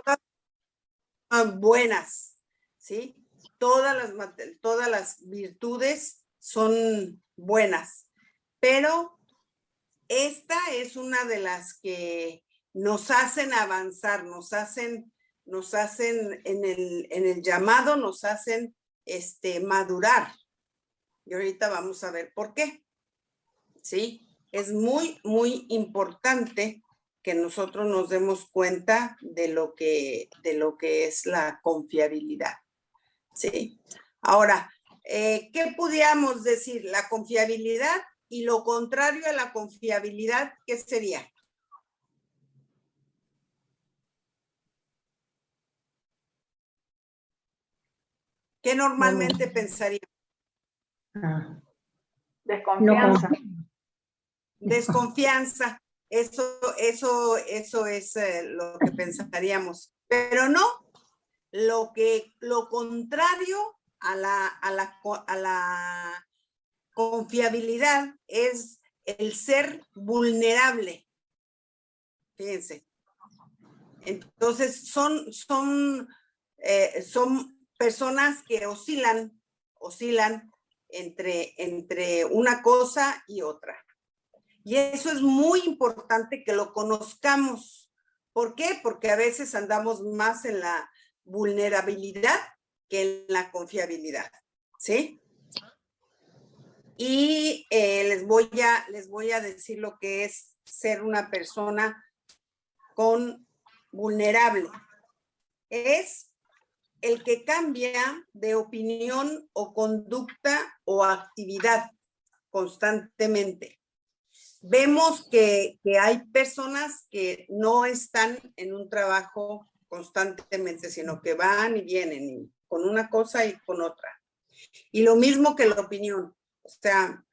todas buenas, ¿sí? Todas las virtudes son buenas, pero esta es una de las que nos hacen avanzar, nos hacen en el llamado, nos hacen madurar. Y ahorita vamos a ver por qué. ¿Sí? Es muy, muy importante que nosotros nos demos cuenta de lo que es la confiabilidad. ¿Sí? Ahora, ¿qué podríamos decir? La confiabilidad y lo contrario a la confiabilidad, ¿qué sería? ¿Qué normalmente pensaríamos? Desconfianza. Desconfianza. Eso es lo que pensaríamos. Pero no, lo contrario a la confiabilidad es el ser vulnerable. Fíjense. Entonces, son personas que oscilan entre una cosa y otra. Y eso es muy importante que lo conozcamos. ¿Por qué? Porque a veces andamos más en la vulnerabilidad que en la confiabilidad, ¿sí? Y les voy a decir lo que es ser una persona vulnerable. Es el que cambia de opinión o conducta o actividad constantemente. Vemos que hay personas que no están en un trabajo constantemente, sino que van y vienen con una cosa y con otra. Y lo mismo que la opinión. O sea,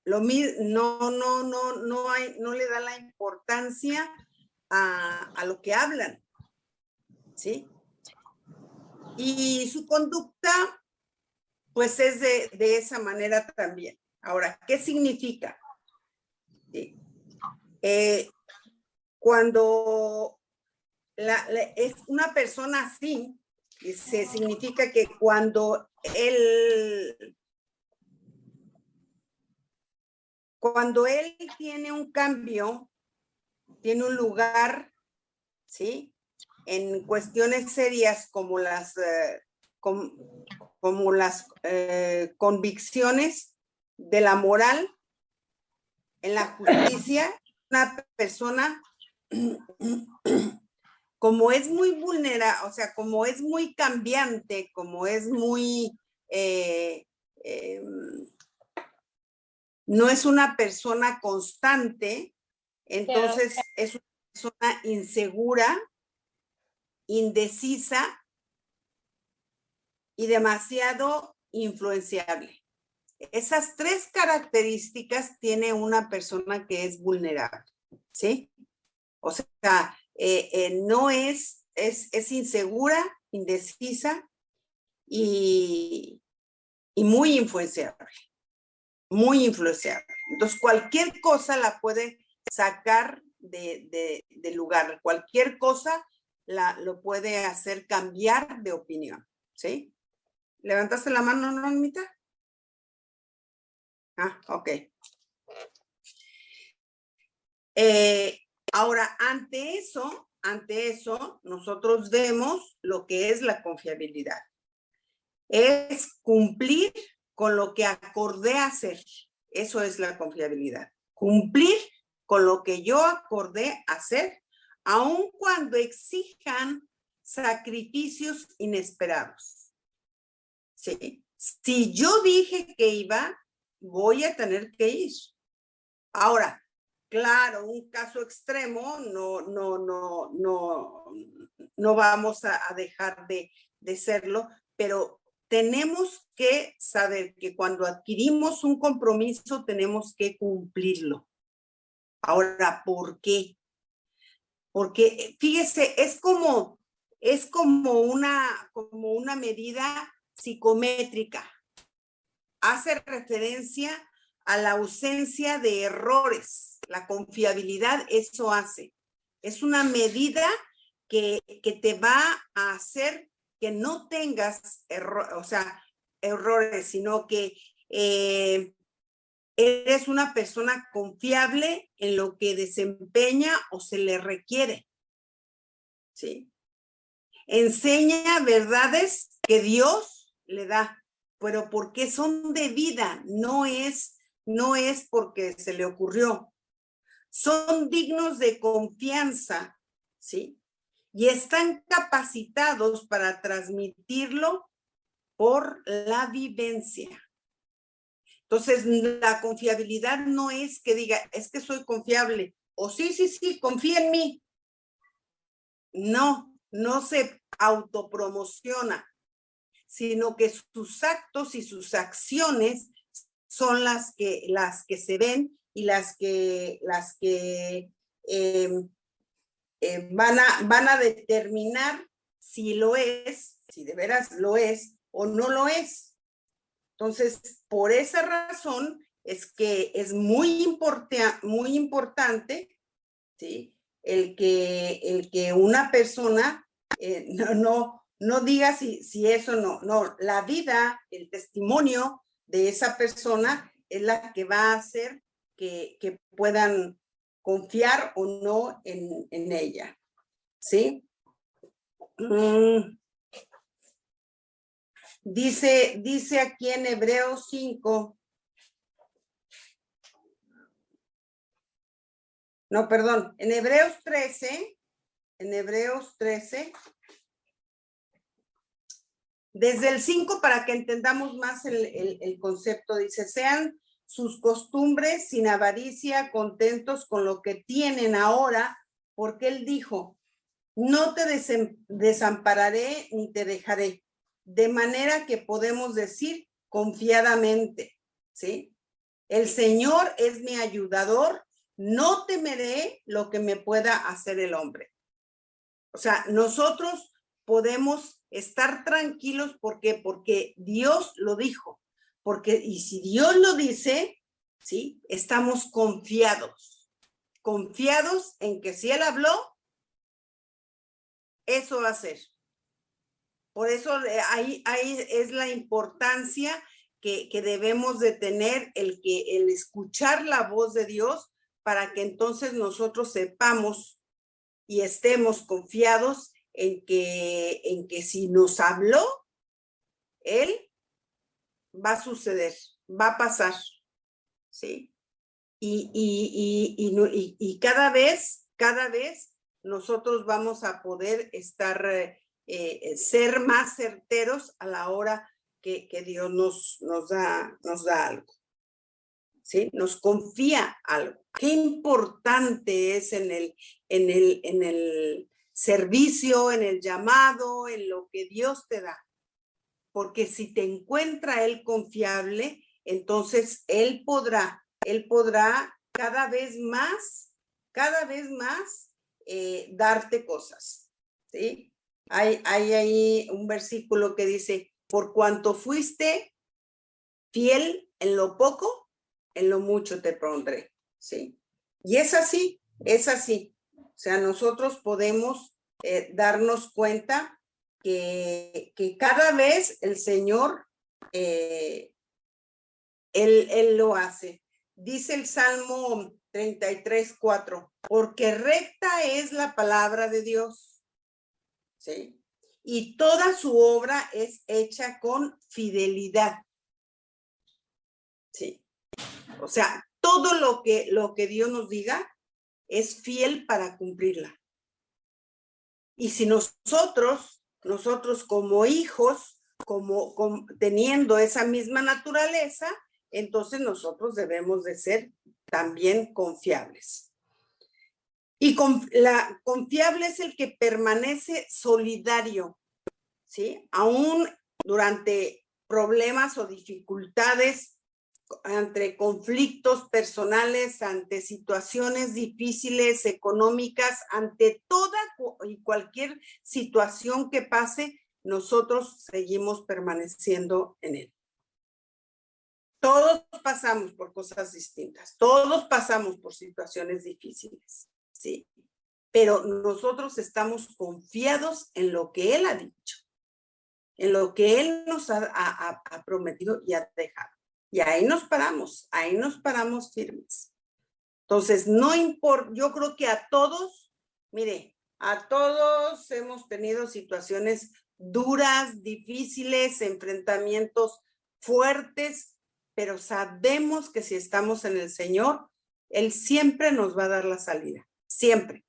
no le da la importancia a lo que hablan, ¿sí? Y su conducta, pues es de esa manera también. Ahora, ¿qué significa? ¿Sí? Cuando es una persona así, significa que cuando él tiene un cambio, tiene un lugar, ¿sí? En cuestiones serias como las convicciones de la moral, en la justicia, una persona como es muy vulnerable, o sea, como es muy cambiante, como es muy no es una persona constante, entonces es una persona insegura, indecisa y demasiado influenciable. Esas tres características tiene una persona que es vulnerable, ¿sí? O sea, no es insegura, indecisa y muy influenciable. Muy influenciable. Entonces, cualquier cosa la puede sacar de lugar. Cualquier cosa lo puede hacer cambiar de opinión, ¿sí? ¿Levantaste la mano, Normita? Ah, ok. Ahora, ante eso, nosotros vemos lo que es la confiabilidad. Es cumplir con lo que acordé hacer. Eso es la confiabilidad. Cumplir con lo que yo acordé hacer, aun cuando exijan sacrificios inesperados. ¿Sí? Si yo dije que iba, voy a tener que ir. Ahora, claro, un caso extremo, no vamos a dejar de serlo, pero tenemos que saber que cuando adquirimos un compromiso tenemos que cumplirlo. Ahora, ¿por qué? Porque, fíjese, es como una medida psicométrica. Hace referencia a la ausencia de errores. La confiabilidad eso hace. Es una medida que te va a hacer que no tengas errores, sino que eres una persona confiable en lo que desempeña o se le requiere. ¿Sí? Enseña verdades que Dios le da, pero porque son de vida, no es porque se le ocurrió. Son dignos de confianza, ¿sí? Y están capacitados para transmitirlo por la vivencia. Entonces, la confiabilidad no es que diga, es que soy confiable, o sí, confía en mí. No se autopromociona, sino que sus actos y sus acciones son las que se ven y las que van a determinar si lo es, si de veras lo es o no lo es. Entonces, por esa razón es que es muy importante, ¿sí? El que una persona no diga si eso no, la vida, el testimonio de esa persona es la que va a hacer que puedan confiar o no en ella, ¿sí? Dice aquí en Hebreos 5, no, perdón, en Hebreos 13, desde el 5 para que entendamos más el concepto, dice, sean sus costumbres sin avaricia, contentos con lo que tienen ahora, porque él dijo, no te desampararé ni te dejaré, de manera que podemos decir confiadamente, ¿sí? El Señor es mi ayudador, no temeré lo que me pueda hacer el hombre. O sea, nosotros podemos estar tranquilos, ¿por qué? Porque Dios lo dijo. Y si Dios lo dice, ¿sí? Estamos confiados en que si Él habló, eso va a ser. Por eso ahí es la importancia que debemos de tener el escuchar la voz de Dios para que entonces nosotros sepamos y estemos confiados en que si nos habló, Él va a suceder, va a pasar, ¿sí? Y cada vez nosotros vamos a poder ser más certeros a la hora que Dios nos da algo, ¿sí? Nos confía algo. Qué importante es en el servicio, en el llamado, en lo que Dios te da. Porque si te encuentra Él confiable, entonces Él podrá cada vez más darte cosas, ¿sí? Hay ahí un versículo que dice, por cuanto fuiste fiel en lo poco, en lo mucho te pondré, ¿sí? Y es así. O sea, nosotros podemos darnos cuenta que cada vez el Señor, Él lo hace. Dice el Salmo 33:4, porque recta es la palabra de Dios, ¿sí? Y toda su obra es hecha con fidelidad, ¿sí? O sea, todo lo que Dios nos diga es fiel para cumplirla. Y si nosotros como hijos, teniendo esa misma naturaleza, entonces nosotros debemos de ser también confiables. Y confiable es el que permanece solidario, ¿sí? Aún durante problemas o dificultades, ante conflictos personales, ante situaciones difíciles económicas, ante toda y cualquier situación que pase, nosotros seguimos permaneciendo en Él. Todos pasamos por cosas distintas, todos pasamos por situaciones difíciles, ¿sí? pero nosotros estamos confiados en lo que Él ha dicho, en lo que Él nos ha prometido y ha dejado. Y ahí nos paramos firmes. Entonces, no importa, yo creo que a todos, mire, a todos hemos tenido situaciones duras, difíciles, enfrentamientos fuertes, pero sabemos que si estamos en el Señor, Él siempre nos va a dar la salida, siempre.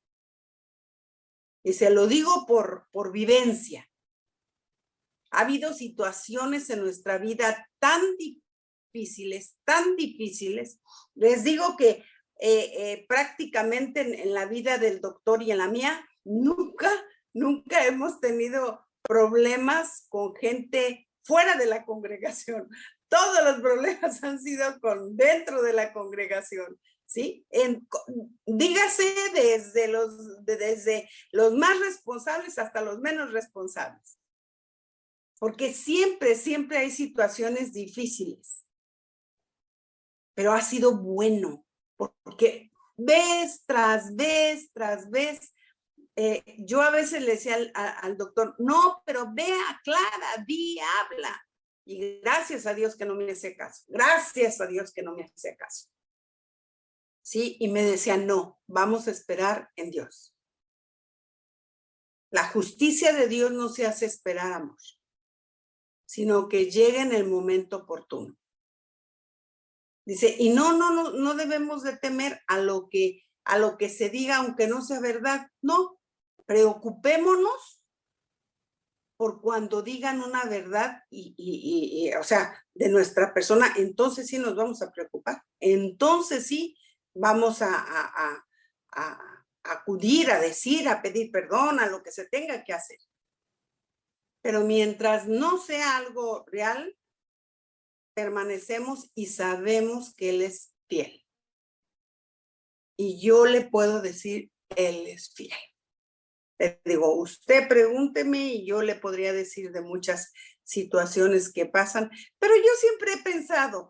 Y se lo digo por vivencia. Ha habido situaciones en nuestra vida tan difíciles. Les digo que prácticamente en la vida del doctor y en la mía, nunca hemos tenido problemas con gente fuera de la congregación. Todos los problemas han sido dentro de la congregación, ¿sí? Dígase desde los más responsables hasta los menos responsables. Porque siempre hay situaciones difíciles. Pero ha sido bueno, porque vez tras vez, yo a veces le decía al doctor, no, pero ve, aclara, di, habla. Y gracias a Dios que no me hacía caso. Sí, y me decía, no, vamos a esperar en Dios. La justicia de Dios no se hace esperar, amor, sino que llega en el momento oportuno. Dice, y no debemos de temer a lo que se diga, aunque no sea verdad. No, preocupémonos por cuando digan una verdad o sea, de nuestra persona, entonces sí nos vamos a preocupar. Entonces sí vamos a acudir, a decir, a pedir perdón, a lo que se tenga que hacer. Pero mientras no sea algo real, permanecemos y sabemos que Él es fiel. Y yo le puedo decir, Él es fiel. Le digo, usted pregúnteme y yo le podría decir de muchas situaciones que pasan, pero yo siempre he pensado,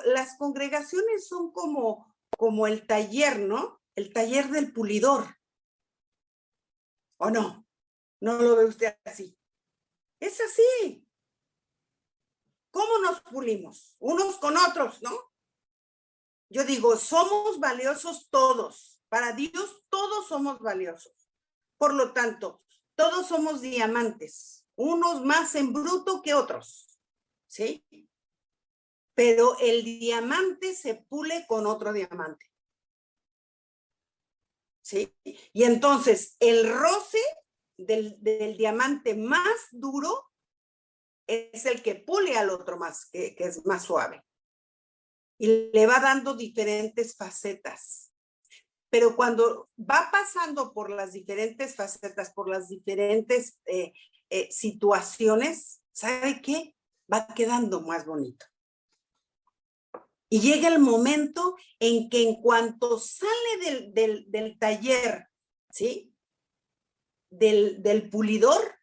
las congregaciones son como el taller, ¿no? El taller del pulidor. ¿O no? ¿No lo ve usted así? Es así. ¿Cómo nos pulimos? Unos con otros, ¿no? Yo digo, somos valiosos todos. Para Dios todos somos valiosos. Por lo tanto, todos somos diamantes, unos más en bruto que otros, ¿sí? Pero el diamante se pule con otro diamante, ¿sí? Y entonces el roce del diamante más duro es el que pule al otro más, que es más suave. Y le va dando diferentes facetas. Pero cuando va pasando por las diferentes facetas, por las diferentes situaciones, ¿sabe qué? Va quedando más bonito. Y llega el momento en que en cuanto sale del taller, ¿sí? Del pulidor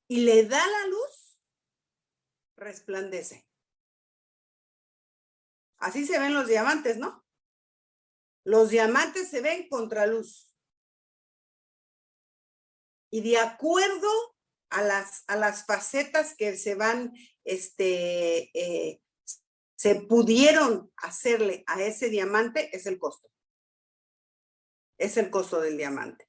y le da la luz, resplandece. Así se ven los diamantes, ¿no? Los diamantes se ven contraluz. Y de acuerdo a las facetas que se van, se pudieron hacerle a ese diamante, es el costo. Es el costo del diamante.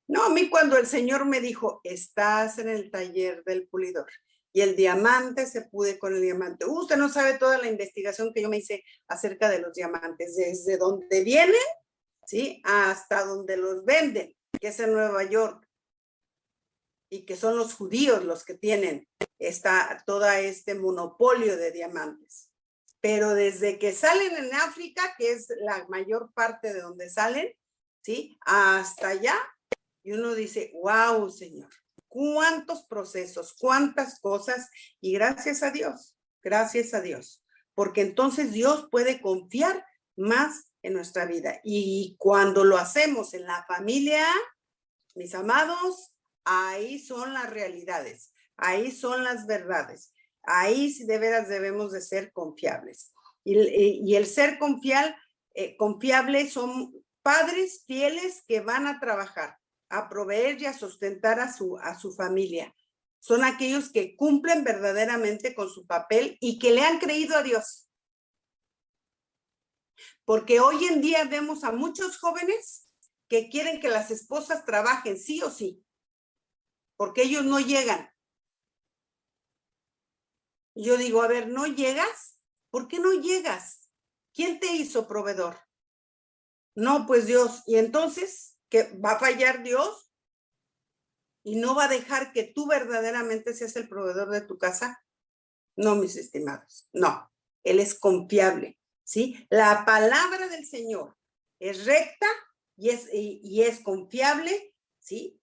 No, a mí cuando el Señor me dijo, estás en el taller del pulidor, y el diamante se pude con el diamante. Usted no sabe toda la investigación que yo me hice acerca de los diamantes, desde donde vienen, ¿sí? Hasta donde los venden, que es en Nueva York, y que son los judíos los que tienen todo este monopolio de diamantes. Pero desde que salen en África, que es la mayor parte de donde salen, ¿sí? Hasta allá, y uno dice, wow, Señor, cuántos procesos, cuántas cosas, y gracias a Dios, porque entonces Dios puede confiar más en nuestra vida. Y cuando lo hacemos en la familia, mis amados, ahí son las realidades, ahí son las verdades, ahí sí de veras debemos de ser confiables. Y el ser confiable padres fieles que van a trabajar, a proveer y a sustentar a su familia. Son aquellos que cumplen verdaderamente con su papel y que le han creído a Dios. Porque hoy en día vemos a muchos jóvenes que quieren que las esposas trabajen sí o sí, porque ellos no llegan. Y yo digo, a ver, ¿no llegas? ¿Por qué no llegas? ¿Quién te hizo proveedor? No, pues Dios. ¿Y entonces qué va a fallar Dios? ¿Y no va a dejar que tú verdaderamente seas el proveedor de tu casa? No, mis estimados, no. Él es confiable, ¿sí? La palabra del Señor es recta y es confiable, ¿sí?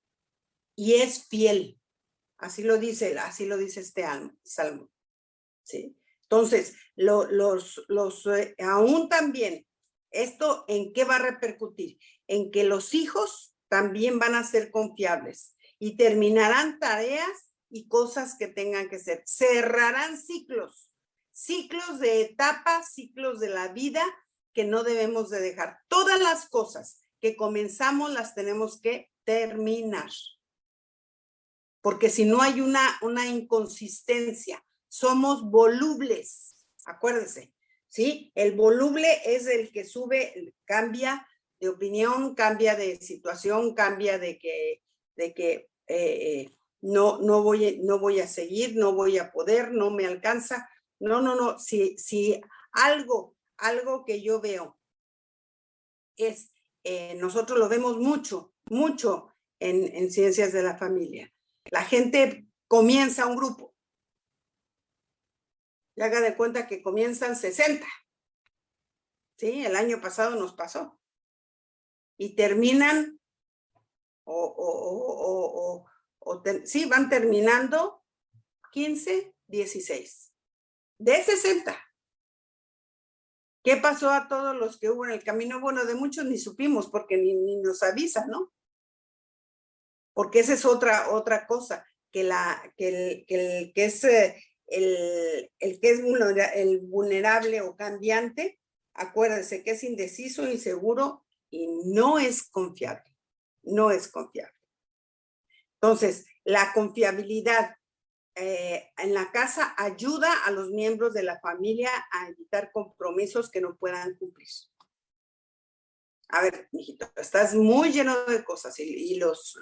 Y es fiel. Así lo dice este salmo, ¿sí? Entonces, aún también, ¿esto en qué va a repercutir? En que los hijos también van a ser confiables y terminarán tareas y cosas que tengan que ser. Cerrarán ciclos de etapas, ciclos de la vida que no debemos de dejar. Todas las cosas que comenzamos las tenemos que terminar. Porque si no hay una inconsistencia, somos volubles, acuérdense, ¿sí? El voluble es el que sube, cambia de opinión, cambia de situación, cambia de que no voy a seguir, no voy a poder, no me alcanza. No, si algo que yo veo es, nosotros lo vemos mucho en Ciencias de la Familia. La gente comienza un grupo y haga de cuenta que comienzan 60. ¿Sí? El año pasado nos pasó. Y terminan, sí, van terminando 15, 16. De 60. ¿Qué pasó a todos los que hubo en el camino? Bueno, de muchos ni supimos porque ni nos avisan, ¿no? Porque esa es otra cosa, que el que es el vulnerable o cambiante, acuérdense que es indeciso, inseguro y no es confiable. No es confiable. Entonces, la confiabilidad en la casa ayuda a los miembros de la familia a evitar compromisos que no puedan cumplir. A ver, mijito, estás muy lleno de cosas y los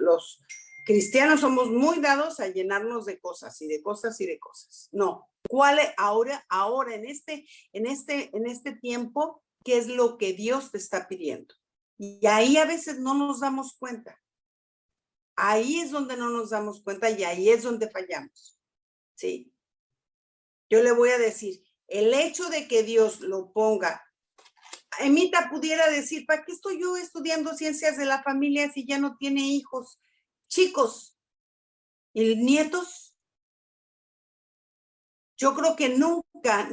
cristianos somos muy dados a llenarnos de cosas y de cosas y de cosas. No, ¿cuál es ahora en este tiempo, qué es lo que Dios te está pidiendo? Y ahí a veces no nos damos cuenta. Ahí es donde no nos damos cuenta y ahí es donde fallamos. ¿Sí? Yo le voy a decir, el hecho de que Dios lo ponga, Emita pudiera decir, ¿para qué estoy yo estudiando Ciencias de la Familia si ya no tiene hijos chicos y nietos? Yo creo que nunca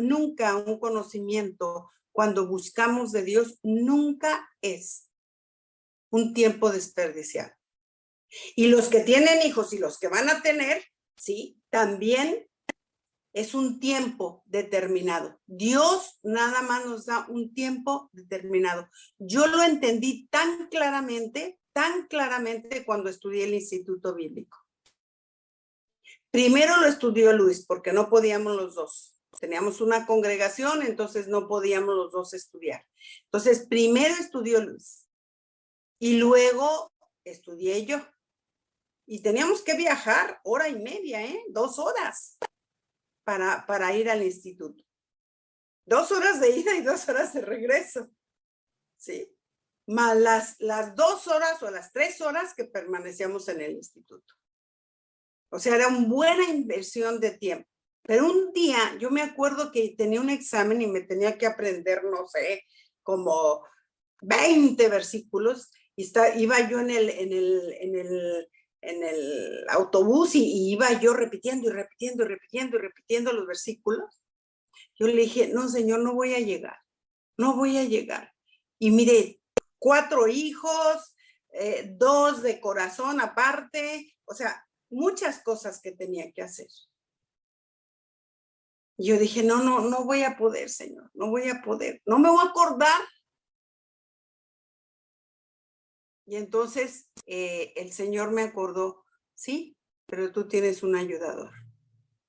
un conocimiento, cuando buscamos de Dios, nunca es un tiempo desperdiciado. Y los que tienen hijos y los que van a tener, sí, también es un tiempo determinado. Dios nada más nos da un tiempo determinado. Yo lo entendí tan claramente cuando estudié el Instituto Bíblico. Primero lo estudió Luis, porque no podíamos los dos. Teníamos una congregación, entonces no podíamos los dos estudiar. Entonces, primero estudió Luis y luego estudié yo. Y teníamos que viajar 1.5 horas, 2 horas para ir al instituto. 2 horas de ida y 2 horas de regreso. ¿Sí? Más las 2 horas o las 3 horas que permanecíamos en el instituto. O sea, era una buena inversión de tiempo. Pero un día, yo me acuerdo que tenía un examen y me tenía que aprender, no sé, como 20 versículos. Y iba yo en el autobús y iba yo repitiendo los versículos. Yo le dije, no, Señor, no voy a llegar. Y mire, 4 hijos, 2 de corazón aparte, o sea, muchas cosas que tenía que hacer. Y yo dije, no voy a poder, Señor, no voy a poder, no me voy a acordar. Y entonces el Señor me acordó, sí, pero tú tienes un ayudador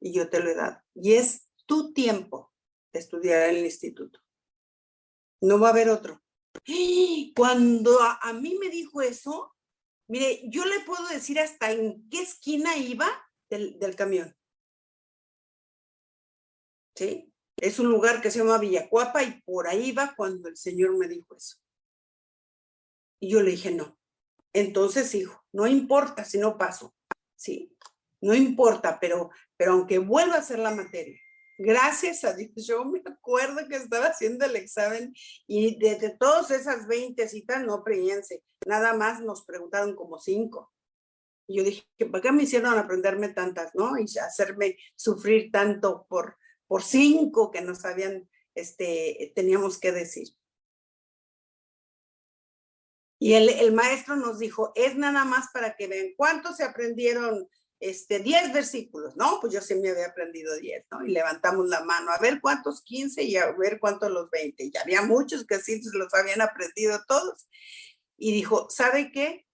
y yo te lo he dado. Y es tu tiempo de estudiar en el instituto. No va a haber otro. Cuando a mí me dijo eso, mire, yo le puedo decir hasta en qué esquina iba del camión. ¿Sí? Es un lugar que se llama Villacuapa y por ahí va cuando el Señor me dijo eso. Y yo le dije, no. Entonces, hijo, no importa si no paso, ¿sí? No importa, pero aunque vuelva a hacer la materia, gracias a Dios, yo me acuerdo que estaba haciendo el examen y de todas esas 20 citas, no, fíjense, nada más nos preguntaron como 5. Y yo dije, ¿para qué me hicieron aprenderme tantas, no? Y hacerme sufrir tanto por 5 que nos habían, teníamos que decir. Y el maestro nos dijo, es nada más para que vean cuántos se aprendieron 10 versículos. No, pues yo sí me había aprendido 10, ¿no? Y levantamos la mano, a ver cuántos 15 y a ver cuántos los 20. Y había muchos que sí los habían aprendido todos. Y dijo, ¿sabe qué?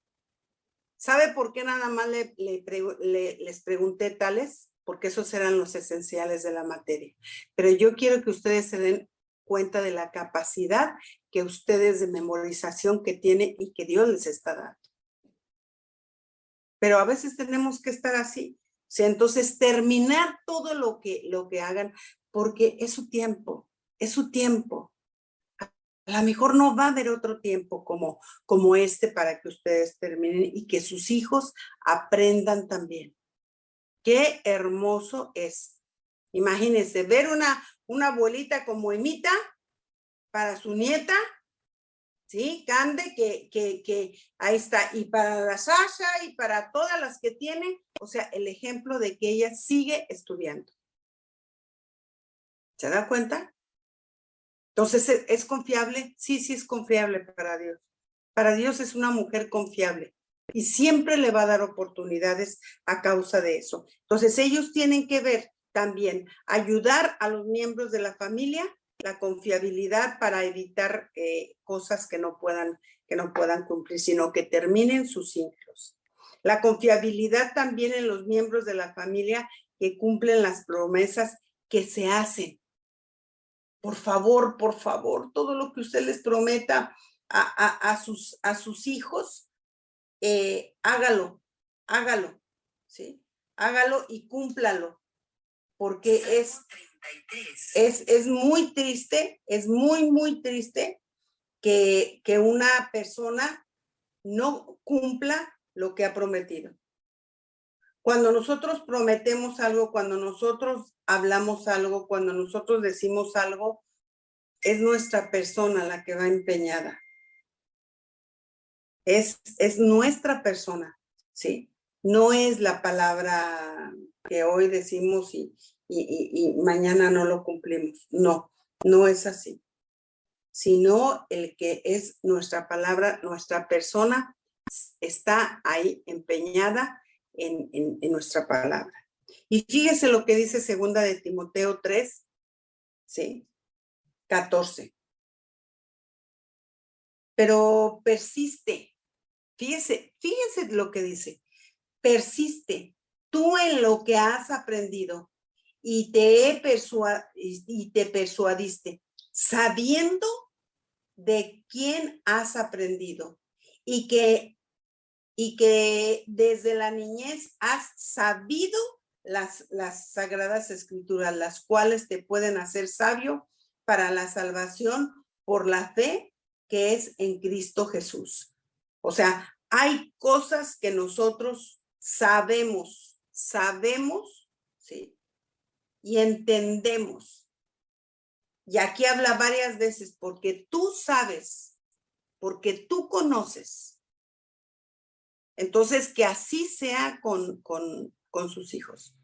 ¿Sabe por qué nada más les pregunté tales? Porque esos eran los esenciales de la materia. Pero yo quiero que ustedes se den cuenta de la capacidad que ustedes de memorización que tienen y que Dios les está dando. Pero a veces tenemos que estar así. O sea, entonces terminar todo lo que hagan, porque es su tiempo, es su tiempo. A lo mejor no va a haber otro tiempo como este para que ustedes terminen y que sus hijos aprendan también. Qué hermoso es. Imagínense, ver una abuelita como Emita para su nieta, ¿sí? Cande, que ahí está. Y para la Sasha y para todas las que tiene, o sea, el ejemplo de que ella sigue estudiando. ¿Se da cuenta? Entonces, ¿es confiable? Sí, sí es confiable para Dios. Para Dios es una mujer confiable y siempre le va a dar oportunidades a causa de eso. Entonces, ellos tienen que ver también, ayudar a los miembros de la familia, la confiabilidad para evitar cosas que no puedan cumplir, sino que terminen sus ciclos. La confiabilidad también en los miembros de la familia que cumplen las promesas que se hacen. Por favor, todo lo que usted les prometa a sus hijos, hágalo, ¿sí? Hágalo y cúmplalo, porque es muy triste, es muy, muy triste que una persona no cumpla lo que ha prometido. Cuando nosotros prometemos algo, cuando nosotros hablamos algo, cuando nosotros decimos algo, es nuestra persona la que va empeñada. Es nuestra persona, ¿sí? No es la palabra que hoy decimos y mañana no lo cumplimos. No, no es así. Sino el que es nuestra palabra, nuestra persona está ahí empeñada en nuestra palabra. Y fíjese lo que dice 2 de Timoteo 3, ¿sí? 14. Pero persiste. Fíjese lo que dice. Persiste tú en lo que has aprendido y te persuadiste, sabiendo de quién has aprendido y que desde la niñez has sabido las sagradas escrituras, las cuales te pueden hacer sabio para la salvación por la fe que es en Cristo Jesús. O sea, hay cosas que nosotros sabemos, ¿sí? Y entendemos. Y aquí habla varias veces, porque tú sabes, porque tú conoces. Entonces, que así sea con sus hijos,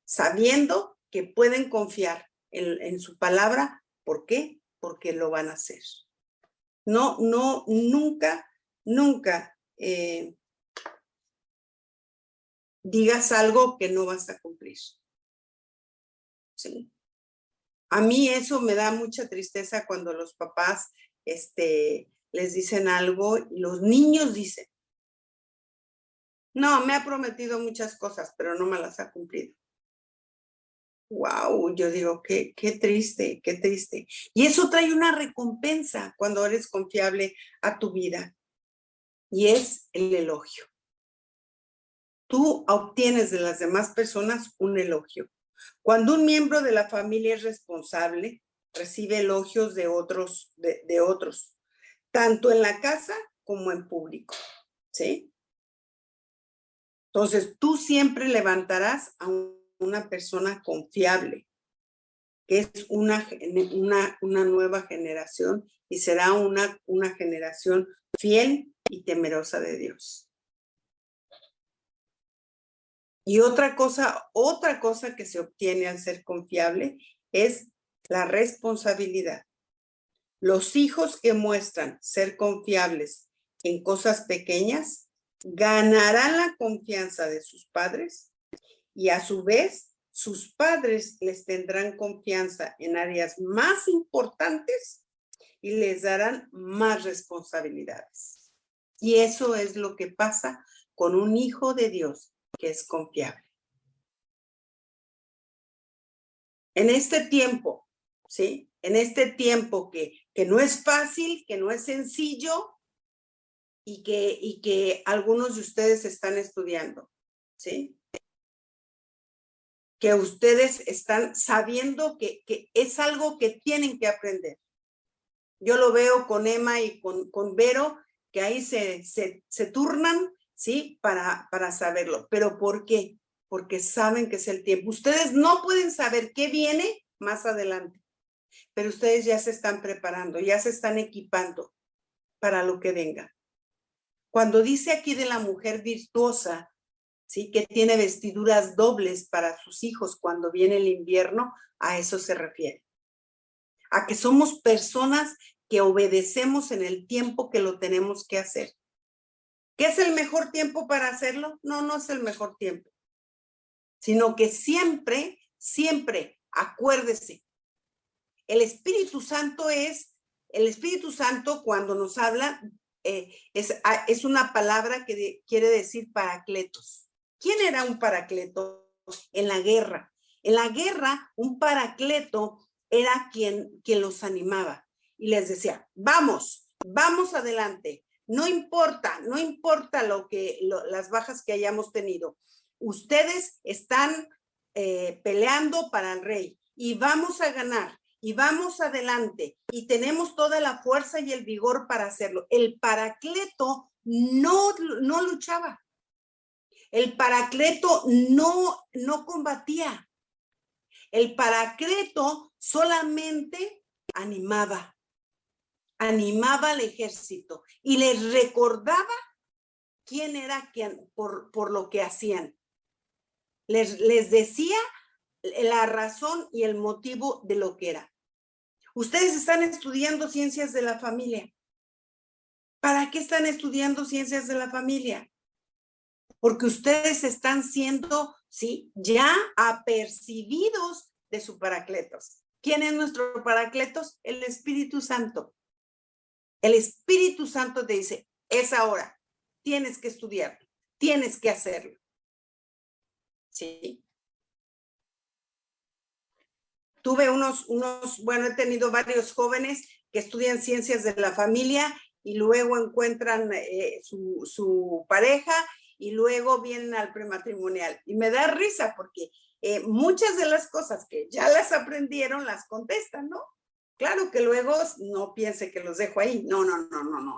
sabiendo que pueden confiar en su palabra. ¿Por qué? Porque lo van a hacer. No, nunca digas algo que no vas a cumplir. ¿Sí? A mí eso me da mucha tristeza cuando los papás les dicen algo y los niños dicen, no, me ha prometido muchas cosas, pero no me las ha cumplido. Wow, yo digo, qué triste, qué triste. Y eso trae una recompensa cuando eres confiable a tu vida, y es el elogio. Tú obtienes de las demás personas un elogio. Cuando un miembro de la familia es responsable, recibe elogios de otros, de otros, tanto en la casa como en público, ¿sí? Entonces, tú siempre levantarás a una persona confiable, que es una nueva generación y será una generación fiel y temerosa de Dios. Y otra cosa que se obtiene al ser confiable es la responsabilidad. Los hijos que muestran ser confiables en cosas pequeñas ganarán la confianza de sus padres y a su vez sus padres les tendrán confianza en áreas más importantes y les darán más responsabilidades. Y eso es lo que pasa con un hijo de Dios que es confiable. En este tiempo, ¿sí? En este tiempo que no es fácil, que no es sencillo y que algunos de ustedes están estudiando, ¿sí? Que ustedes están sabiendo que es algo que tienen que aprender. Yo lo veo con Emma y con Vero, que ahí se turnan, ¿sí? Para saberlo. ¿Pero por qué? Porque saben que es el tiempo. Ustedes no pueden saber qué viene más adelante, pero ustedes ya se están preparando, ya se están equipando para lo que venga. Cuando dice aquí de la mujer virtuosa, ¿sí? Que tiene vestiduras dobles para sus hijos cuando viene el invierno, a eso se refiere. A que somos personas que obedecemos en el tiempo que lo tenemos que hacer. ¿Qué es el mejor tiempo para hacerlo? No, no es el mejor tiempo. Sino que siempre, siempre, acuérdese, el Espíritu Santo cuando nos habla, es una palabra que quiere decir paracletos. ¿Quién era un paracleto en la guerra? En la guerra, un paracleto era quien los animaba y les decía, vamos adelante. No importa las bajas que hayamos tenido. Ustedes están peleando para el rey y vamos a ganar y vamos adelante y tenemos toda la fuerza y el vigor para hacerlo. El paracleto no luchaba. El paracleto no combatía. El paracleto solamente animaba al ejército y les recordaba quién era quién por lo que hacían. Les decía la razón y el motivo de lo que era. Ustedes están estudiando ciencias de la familia. ¿Para qué están estudiando ciencias de la familia? Porque ustedes están siendo, sí, ya apercibidos de su paracletos. ¿Quién es nuestro paracletos? El Espíritu Santo. El Espíritu Santo te dice, es ahora, tienes que estudiarlo, tienes que hacerlo. ¿Sí? Tuve bueno, he tenido varios jóvenes que estudian ciencias de la familia y luego encuentran su pareja y luego vienen al prematrimonial. Y me da risa porque muchas de las cosas que ya las aprendieron las contestan, ¿no? Claro que luego no piense que los dejo ahí. No.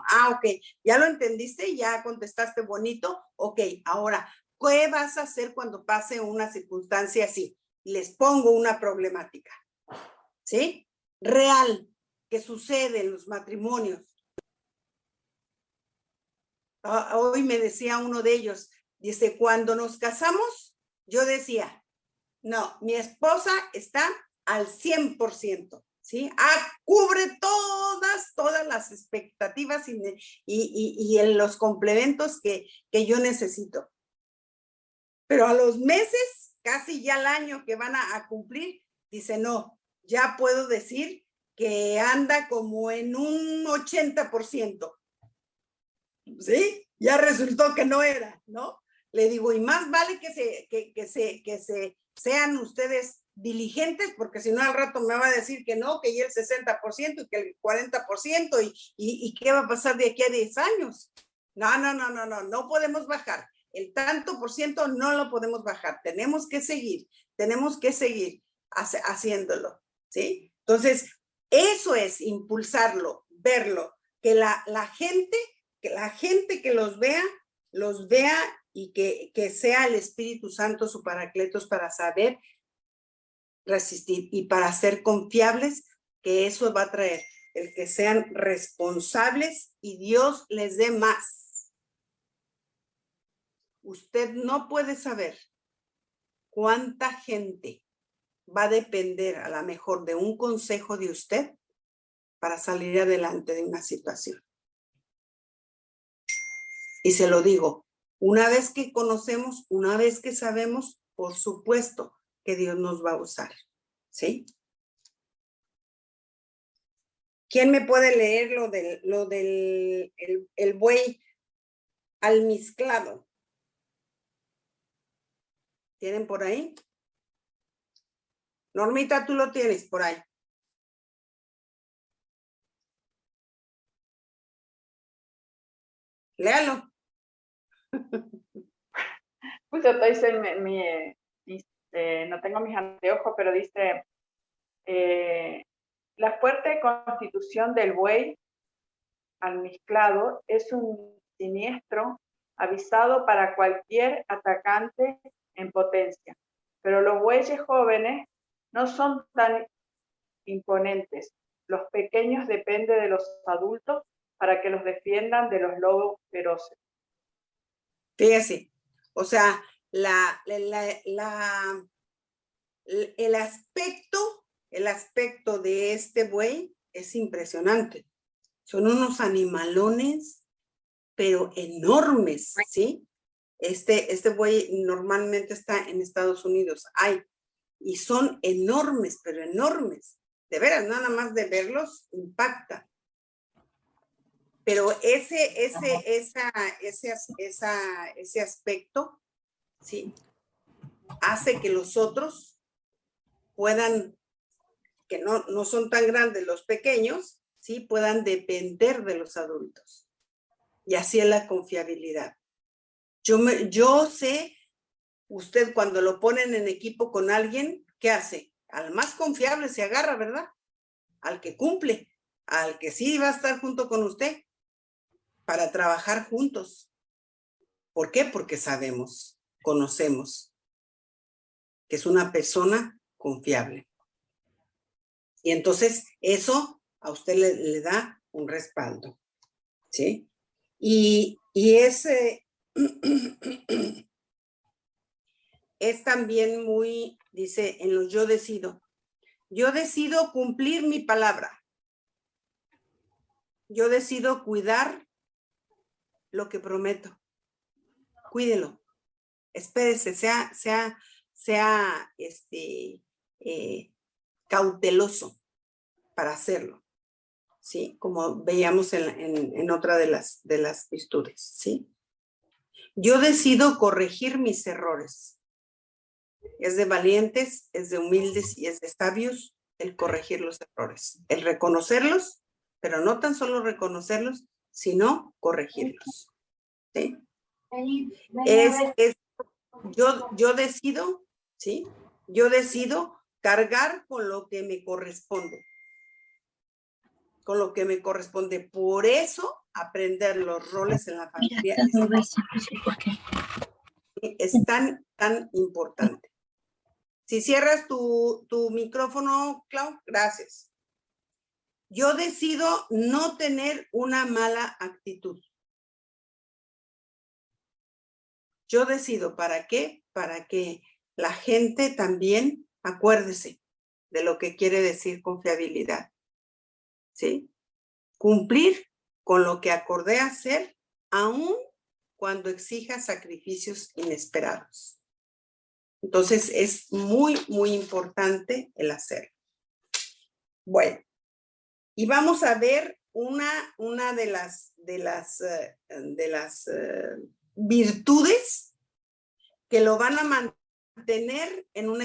Ah, ok, ya lo entendiste, ya contestaste bonito. Ok, ahora, ¿qué vas a hacer cuando pase una circunstancia así? Les pongo una problemática, ¿sí? Real, que sucede en los matrimonios. Hoy me decía uno de ellos, dice, cuando nos casamos, yo decía, no, mi esposa está al 100%, ¿sí? Cubre todas las expectativas y en los complementos que yo necesito. Pero a los meses, casi ya el año que van a cumplir, dice, no, ya puedo decir que anda como en un 80%. ¿Sí? Ya resultó que no era, ¿no? Le digo, y más vale que sean ustedes diligentes, porque si no al rato me va a decir que no, que ya el 60% y que el 40%, y qué va a pasar de aquí a 10 años. No podemos bajar. El tanto por ciento no lo podemos bajar. Tenemos que seguir haciéndolo, ¿sí? Entonces, eso es impulsarlo, verlo, que la gente que los vea y que sea el Espíritu Santo su paracletos para saber resistir y para ser confiables, que eso va a traer el que sean responsables y Dios les dé más. Usted no puede saber cuánta gente va a depender a lo mejor de un consejo de usted para salir adelante de una situación. Y se lo digo, una vez que conocemos, una vez que sabemos, por supuesto que Dios nos va a usar, ¿sí? ¿Quién me puede leer lo del el buey almizclado? ¿Tienen por ahí? Normita, tú lo tienes por ahí. Léalo. Justo estoy no tengo mis anteojos, pero dice, la fuerte constitución del buey almizclado es un siniestro avisado para cualquier atacante en potencia, pero los bueyes jóvenes no son tan imponentes. Los pequeños dependen de los adultos para que los defiendan de los lobos feroces. Fíjese, o sea, el aspecto de este buey es impresionante. Son unos animalones, pero enormes, ¿sí? Este buey normalmente está en Estados Unidos, y son enormes, pero enormes. De veras, nada más de verlos impacta. Pero ese aspecto, ¿sí? Hace que los otros puedan, que no son tan grandes los pequeños, ¿sí? Puedan depender de los adultos. Y así es la confiabilidad. Yo sé, usted cuando lo ponen en equipo con alguien, ¿qué hace? Al más confiable se agarra, ¿verdad? Al que cumple, al que sí va a estar junto con usted para trabajar juntos. ¿Por qué? Porque sabemos, conocemos que es una persona confiable. Y entonces eso a usted le da un respaldo, ¿sí? Y ese es también muy, dice, en los yo decido cumplir mi palabra. Yo decido cuidar lo que prometo. Cuídelo. Espérese, sea cauteloso para hacerlo, ¿sí? Como veíamos en otra de las virtudes, ¿sí? Yo decido corregir mis errores. Es de valientes, es de humildes y es de sabios el corregir los errores, el reconocerlos, pero no tan solo reconocerlos, sino corregirlos, ¿sí? Yo decido, ¿sí? Yo decido cargar con lo que me corresponde. Con lo que me corresponde. Por eso, aprender los roles en la familia es tan importante. Si cierras tu micrófono, Clau, gracias. Yo decido no tener una mala actitud. Yo decido, ¿para qué? Para que la gente también acuérdese de lo que quiere decir confiabilidad, ¿sí? Cumplir con lo que acordé hacer, aun cuando exija sacrificios inesperados. Entonces, es muy, muy importante el hacerlo. Bueno, Y vamos a ver una de las virtudes que lo van a mantener en un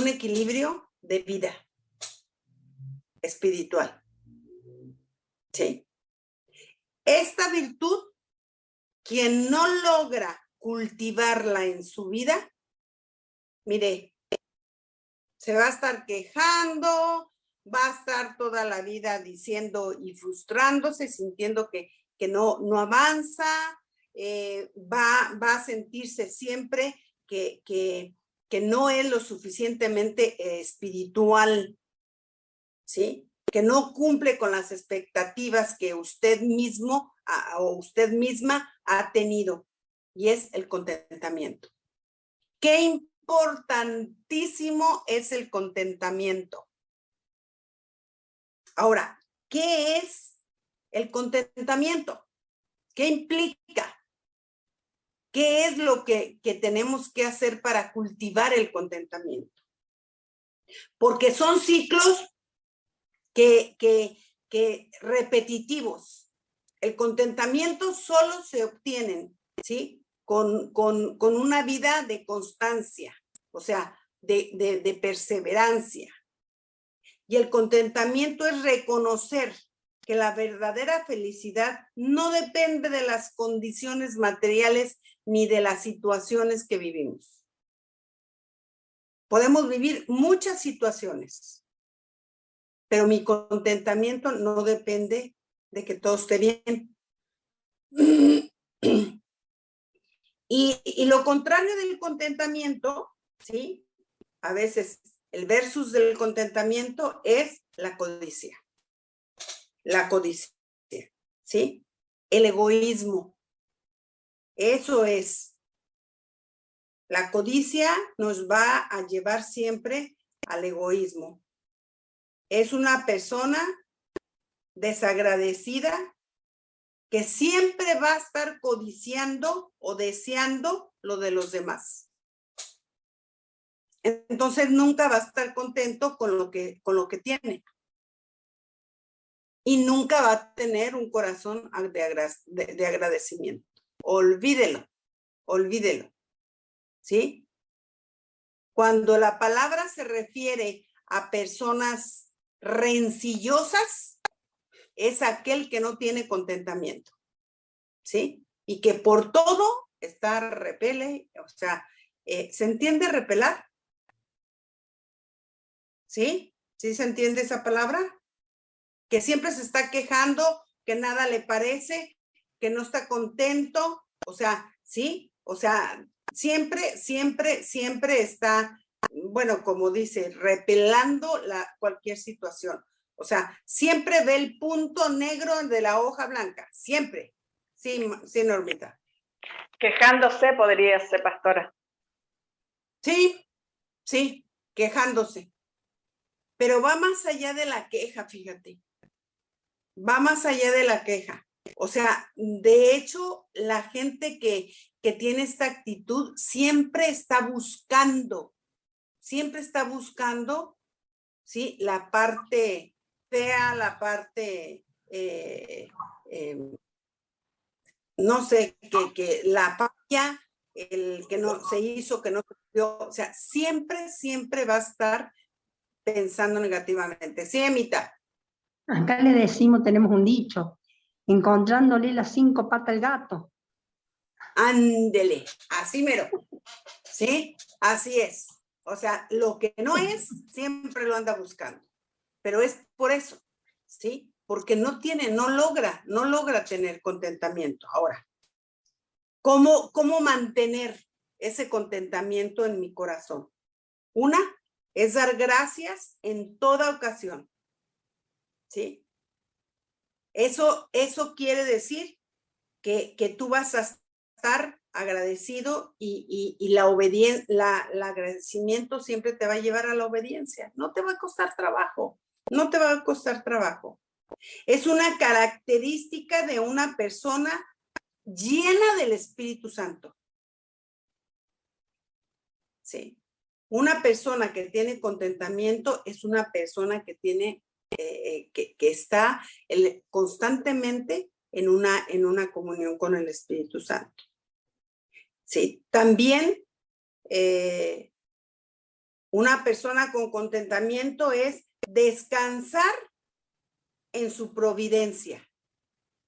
equilibrio de vida espiritual. Sí. Esta virtud, quien no logra cultivarla en su vida, mire, se va a estar quejando, va a estar toda la vida diciendo y frustrándose, sintiendo que no avanza, va a sentirse siempre que no es lo suficientemente espiritual, ¿sí? Que no cumple con las expectativas que usted mismo o usted misma ha tenido, y es el contentamiento. Qué importantísimo es el contentamiento. Ahora, ¿qué es el contentamiento? ¿Qué implica? ¿Qué es lo que tenemos que hacer para cultivar el contentamiento? Porque son ciclos que repetitivos. El contentamiento solo se obtienen, ¿sí? Con una vida de constancia, o sea, de perseverancia. Y el contentamiento es reconocer que la verdadera felicidad no depende de las condiciones materiales ni de las situaciones que vivimos. Podemos vivir muchas situaciones, pero mi contentamiento no depende de que todo esté bien. Y lo contrario del contentamiento, ¿sí? A veces el versus del contentamiento es la codicia. La codicia, ¿sí? El egoísmo. Eso es. La codicia nos va a llevar siempre al egoísmo. Es una persona desagradecida que siempre va a estar codiciando o deseando lo de los demás. Entonces nunca va a estar contento con lo que tiene. Y nunca va a tener un corazón de agradecimiento. Olvídelo, olvídelo. ¿Sí? Cuando la palabra se refiere a personas rencillosas, es aquel que no tiene contentamiento, ¿sí? Y que por todo está repele, o sea, ¿se entiende repelar? ¿Sí? ¿Sí se entiende esa palabra? Que siempre se está quejando, que nada le parece, que no está contento, o sea, ¿sí? O sea, siempre está, bueno, como dice, repelando cualquier situación. O sea, siempre ve el punto negro de la hoja blanca, siempre. Sí, Normita. Quejándose podría ser, pastora. Sí, quejándose. Pero va más allá de la queja, fíjate. Va más allá de la queja. O sea, de hecho, la gente que tiene esta actitud siempre está buscando, ¿sí? La parte fea, la parte, no sé, que la falla, el que no se hizo, que no se dio, o sea, siempre va a estar pensando negativamente. Sí, Emita. Acá le decimos, tenemos un dicho, encontrándole las 5 patas al gato. Ándele, así mero, ¿sí? Así es. O sea, lo que no es, siempre lo anda buscando. Pero es por eso, ¿sí? Porque no logra tener contentamiento. Ahora, ¿cómo mantener ese contentamiento en mi corazón? Una es dar gracias en toda ocasión, ¿sí? Eso quiere decir que tú vas a estar agradecido y el agradecimiento siempre te va a llevar a la obediencia. No te va a costar trabajo, no te va a costar trabajo. Es una característica de una persona llena del Espíritu Santo. Sí. Una persona que tiene contentamiento es una persona que tiene, que está constantemente en una comunión con el Espíritu Santo. Sí, también una persona con contentamiento es descansar en su providencia,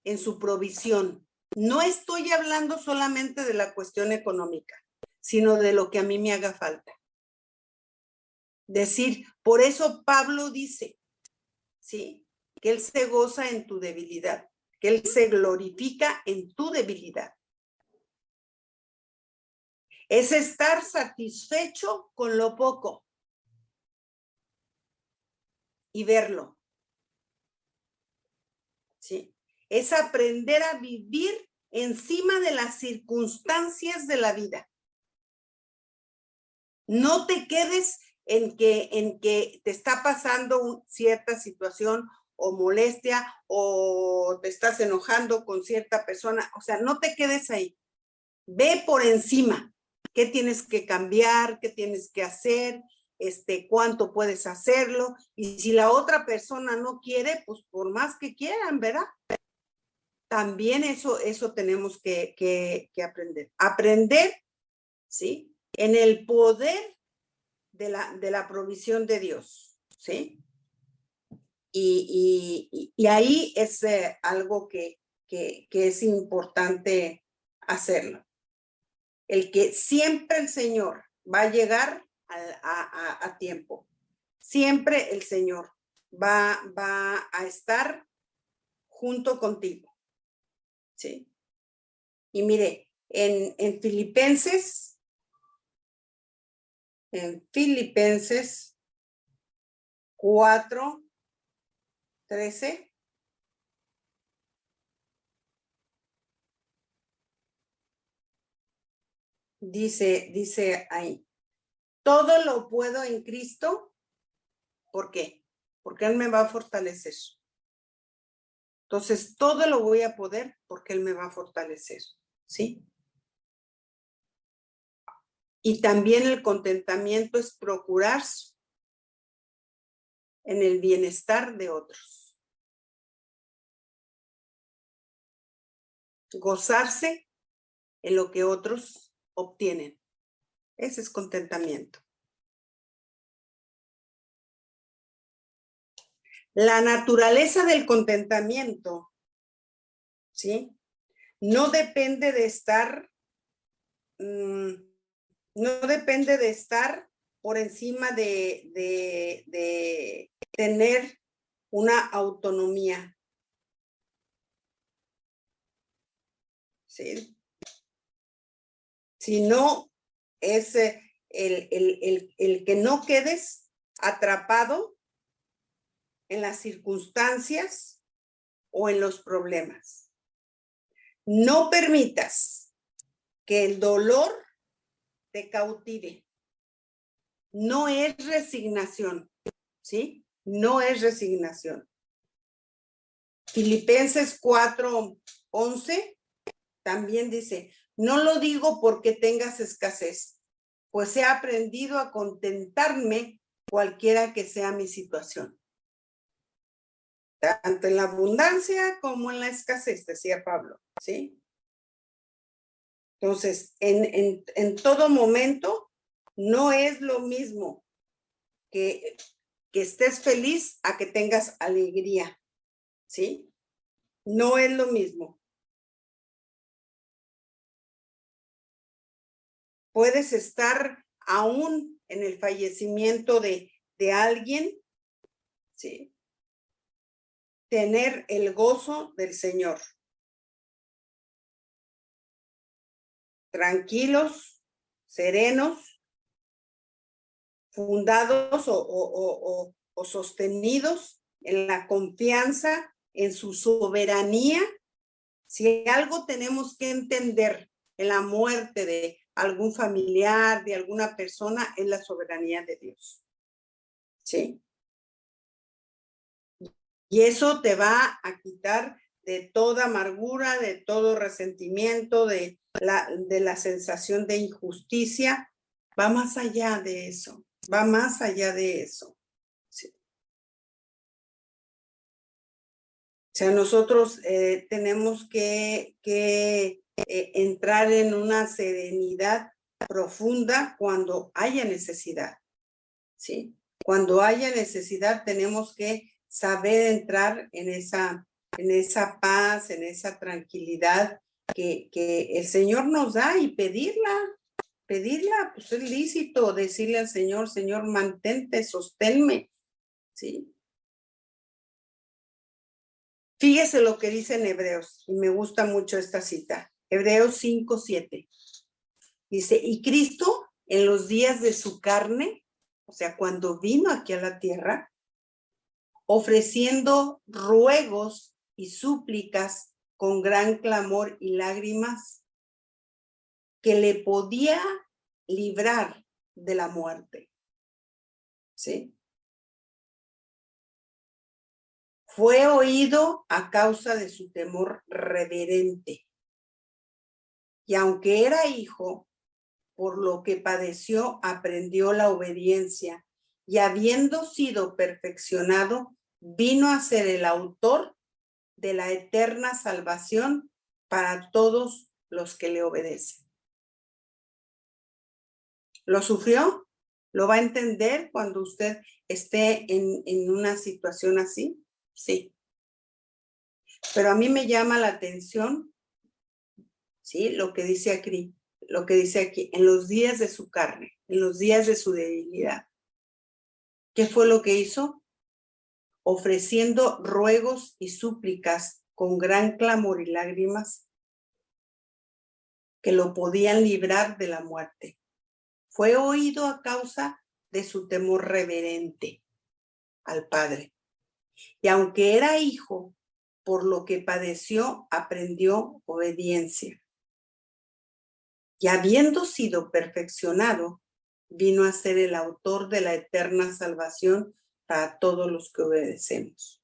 en su provisión. No estoy hablando solamente de la cuestión económica, sino de lo que a mí me haga falta. Decir, por eso Pablo dice, ¿sí?, que él se goza en tu debilidad, que él se glorifica en tu debilidad. Es estar satisfecho con lo poco y verlo. ¿Sí? Es aprender a vivir encima de las circunstancias de la vida. No te quedes en que te está pasando cierta situación o molestia o te estás enojando con cierta persona. O sea, no te quedes ahí. Ve por encima. ¿Qué tienes que cambiar? ¿Qué tienes que hacer? ¿Cuánto puedes hacerlo? Y si la otra persona no quiere, pues por más que quieran, ¿verdad? También eso tenemos que aprender. Aprender, ¿sí?, en el poder de la provisión de Dios, ¿sí? Y ahí es algo que es importante hacerlo. El que siempre el Señor va a llegar a tiempo. Siempre el Señor va a estar junto contigo. ¿Sí? Y mire, en Filipenses 4:13, dice ahí, todo lo puedo en Cristo. ¿Por qué? Porque Él me va a fortalecer. Entonces, todo lo voy a poder porque Él me va a fortalecer, ¿sí? Y también el contentamiento es procurar en el bienestar de otros. Gozarse en lo que otros obtienen. Ese es contentamiento. La naturaleza del contentamiento, ¿sí?, no depende de estar, por encima de tener una autonomía, ¿sí? Sino es el que no quedes atrapado en las circunstancias o en los problemas. No permitas que el dolor te cautive. No es resignación, ¿sí? No es resignación. Filipenses 4:11 también dice, no lo digo porque tengas escasez, pues he aprendido a contentarme cualquiera que sea mi situación. Tanto en la abundancia como en la escasez, decía Pablo, ¿sí? Entonces, en todo momento, no es lo mismo que estés feliz a que tengas alegría, ¿sí? No es lo mismo. Puedes estar aún en el fallecimiento de alguien, ¿sí?, tener el gozo del Señor. Tranquilos, serenos, fundados o sostenidos en la confianza, en su soberanía. Si algo tenemos que entender en la muerte de algún familiar, de alguna persona, es la soberanía de Dios. ¿Sí? Y eso te va a quitar de toda amargura, de todo resentimiento, de la sensación de injusticia, va más allá de eso, va más allá de eso. Sí. O sea, nosotros tenemos que entrar en una serenidad profunda cuando haya necesidad, ¿sí? Cuando haya necesidad tenemos que saber entrar en esa paz, en esa tranquilidad que el Señor nos da y pedirla, pues es lícito decirle al Señor, Señor, mantente, sosténme, ¿sí? Fíjese lo que dice en Hebreos, y me gusta mucho esta cita, Hebreos 5:7. Dice, y Cristo en los días de su carne, o sea, cuando vino aquí a la tierra, ofreciendo ruegos y súplicas con gran clamor y lágrimas, que le podía librar de la muerte. ¿Sí? Fue oído a causa de su temor reverente. Y aunque era hijo, por lo que padeció, aprendió la obediencia. Y habiendo sido perfeccionado, vino a ser el autor de la eterna salvación para todos los que le obedecen. ¿Lo sufrió? ¿Lo va a entender cuando usted esté en una situación así? Sí. Pero a mí me llama la atención, ¿sí? Lo que dice aquí, en los días de su carne, en los días de su debilidad. ¿Qué fue lo que hizo? Ofreciendo ruegos y súplicas con gran clamor y lágrimas que lo podían librar de la muerte. Fue oído a causa de su temor reverente al Padre. Y aunque era hijo, por lo que padeció, aprendió obediencia. Y habiendo sido perfeccionado, vino a ser el autor de la eterna salvación para todos los que obedecemos.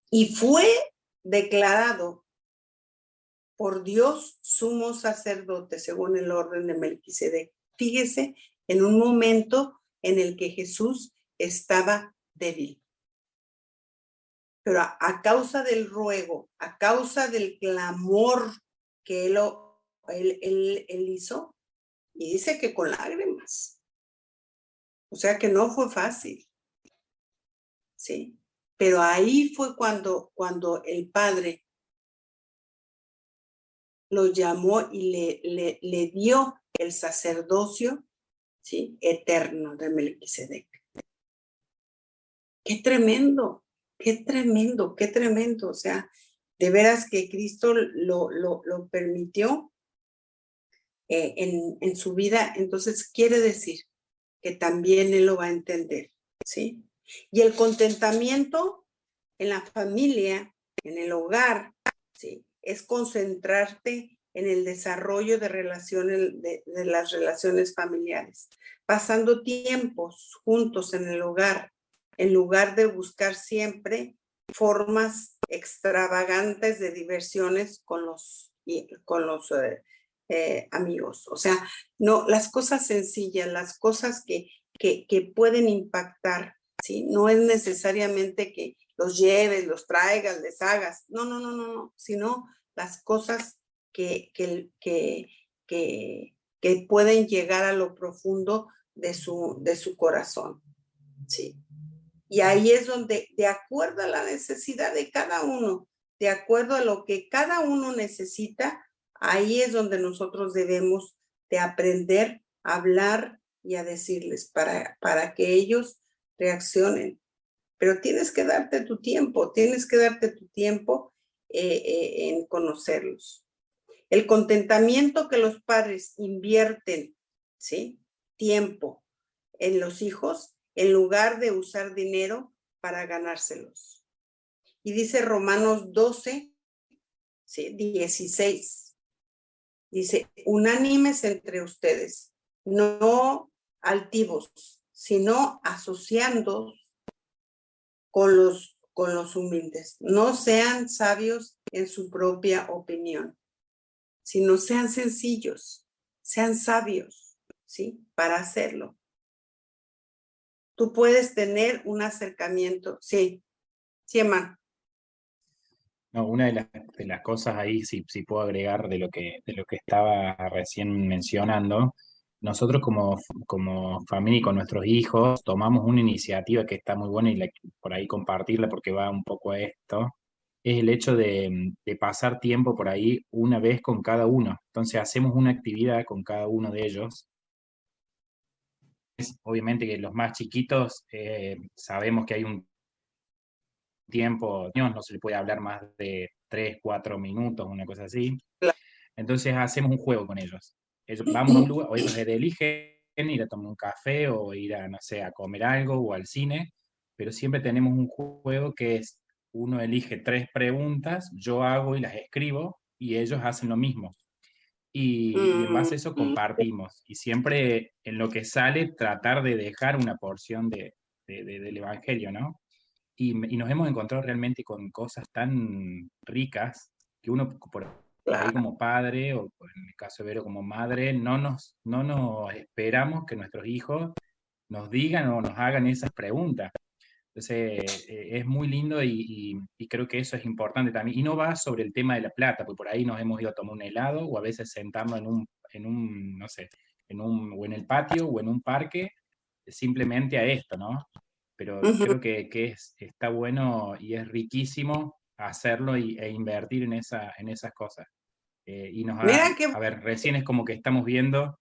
Y fue declarado por Dios sumo sacerdote según el orden de Melquisedec. Fíjese en un momento en el que Jesús estaba débil. Pero a causa del ruego, a causa del clamor que él hizo, y dice que con lágrimas. O sea que no fue fácil. ¿Sí? Pero ahí fue cuando el Padre lo llamó y le dio el sacerdocio, ¿sí? Eterno de Melquisedec. ¡Qué tremendo! ¡Qué tremendo! ¡Qué tremendo! O sea, de veras que Cristo lo permitió en su vida. Entonces quiere decir que también Él lo va a entender, ¿sí? Y el contentamiento en la familia, en el hogar, ¿sí? Es concentrarte en el desarrollo de relaciones, de las relaciones familiares, pasando tiempos juntos en el hogar, en lugar de buscar siempre formas extravagantes de diversiones con los amigos. O sea, no, las cosas sencillas, las cosas que pueden impactar, ¿sí? No es necesariamente que los lleves, los traigas, les hagas, no, sino las cosas que pueden llegar a lo profundo de su corazón, ¿sí? Y ahí es donde, de acuerdo a la necesidad de cada uno, de acuerdo a lo que cada uno necesita, ahí es donde nosotros debemos de aprender a hablar y a decirles para que ellos reaccionen. Pero tienes que darte tu tiempo, en conocerlos. El contentamiento que los padres invierten, ¿sí? Tiempo en los hijos, en lugar de usar dinero para ganárselos. Y dice Romanos 12, ¿sí? 16. Dice, unánimes entre ustedes, no altivos, sino asociando con los humildes. No sean sabios en su propia opinión. sino sean sencillos, sean sabios, ¿sí? Para hacerlo. Tú puedes tener un acercamiento, sí, sí, Emma. No, una de las cosas ahí, si puedo agregar de lo que estaba recién mencionando, nosotros como familia y con nuestros hijos tomamos una iniciativa que está muy buena y por ahí compartirla porque va un poco a esto, es el hecho de pasar tiempo por ahí una vez con cada uno. Entonces hacemos una actividad con cada uno de ellos. Obviamente que los más chiquitos sabemos que hay un tiempo, no se le puede hablar más de 3, 4 minutos, una cosa así. Entonces hacemos un juego con ellos. Vamos a un lugar, o ellos eligen ir a tomar un café o ir a, no sé, a comer algo o al cine, pero siempre tenemos un juego que es, uno elige 3 preguntas, yo hago y las escribo, y ellos hacen lo mismo. Y en base a eso compartimos. Y siempre en lo que sale, tratar de dejar una porción del Evangelio, ¿no? Y nos hemos encontrado realmente con cosas tan ricas que uno por ahí como padre, o en el caso de Vero como madre, no nos esperamos que nuestros hijos nos digan o nos hagan esas preguntas. Entonces, es muy lindo y creo que eso es importante también. Y no va sobre el tema de la plata, porque por ahí nos hemos ido a tomar un helado o a veces sentarnos no sé, o en el patio o en un parque, simplemente a esto, ¿no? Pero creo que está bueno y es riquísimo hacerlo e invertir en esas cosas. Mira qué A ver, recién es como que estamos viendo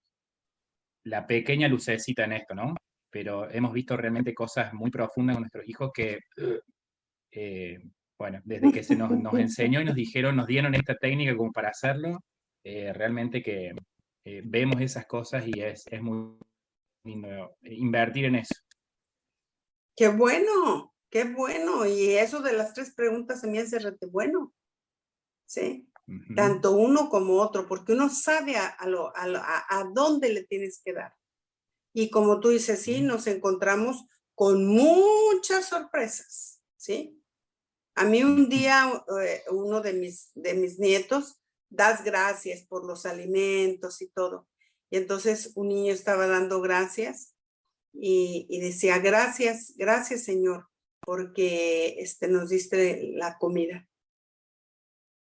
la pequeña lucecita en esto, ¿no? Pero hemos visto realmente cosas muy profundas con nuestros hijos que, eh, bueno, desde que se nos enseñó y nos dijeron, nos dieron esta técnica como para hacerlo, realmente que vemos esas cosas y es muy lindo invertir en eso. qué bueno, qué bueno. Y eso de las 3 preguntas se me hace rete bueno, ¿sí? Uh-huh. Tanto uno como otro, porque uno sabe a dónde le tienes que dar. Y como tú dices, sí, nos encontramos con muchas sorpresas, ¿sí? A mí un día uno de mis nietos, das gracias por los alimentos y todo. Y entonces un niño estaba dando gracias y decía, gracias, gracias Señor, porque nos diste la comida.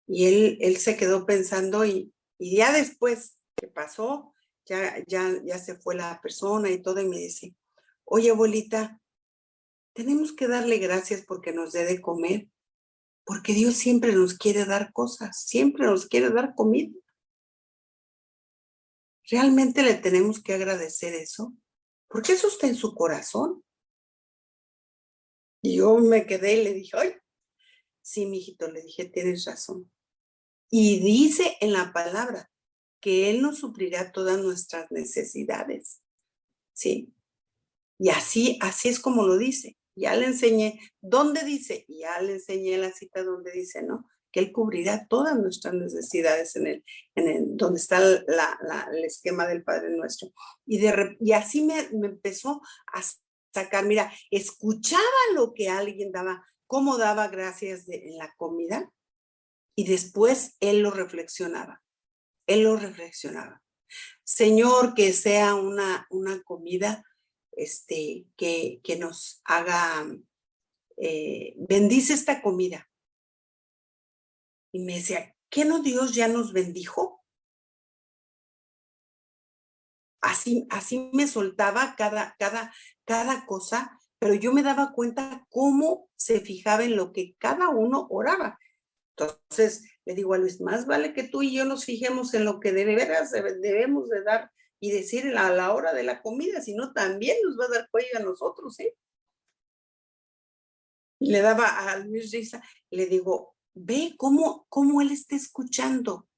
Y él se quedó pensando y ya después que pasó, ya se fue la persona y todo, y me dice, oye, abuelita, tenemos que darle gracias porque nos dé de comer, porque Dios siempre nos quiere dar cosas, siempre nos quiere dar comida. ¿Realmente le tenemos que agradecer eso? Porque eso está en su corazón. Y yo me quedé y le dije, ay, sí, mijito, le dije, tienes razón. Y dice en la palabra que Él nos suplirá todas nuestras necesidades, ¿sí? Y así es como lo dice. Ya le enseñé, ¿dónde dice? Y ya le enseñé la cita donde dice, ¿no? Que Él cubrirá todas nuestras necesidades donde está el esquema del Padre Nuestro. Y así me empezó a sacar, mira, escuchaba lo que alguien daba, cómo daba gracias en la comida, y después Él lo reflexionaba. Él lo reflexionaba. Señor, que sea una comida que nos haga, bendice esta comida. Y me decía, ¿qué no Dios ya nos bendijo? Así me soltaba cada cosa, pero yo me daba cuenta cómo se fijaba en lo que cada uno oraba. Entonces le digo a Luis, más vale que tú y yo nos fijemos en lo que de veras debemos de dar y decir a la hora de la comida, si no también nos va a dar cuello a nosotros, ¿eh? Y le daba a Luis risa, le digo, ve cómo él está escuchando,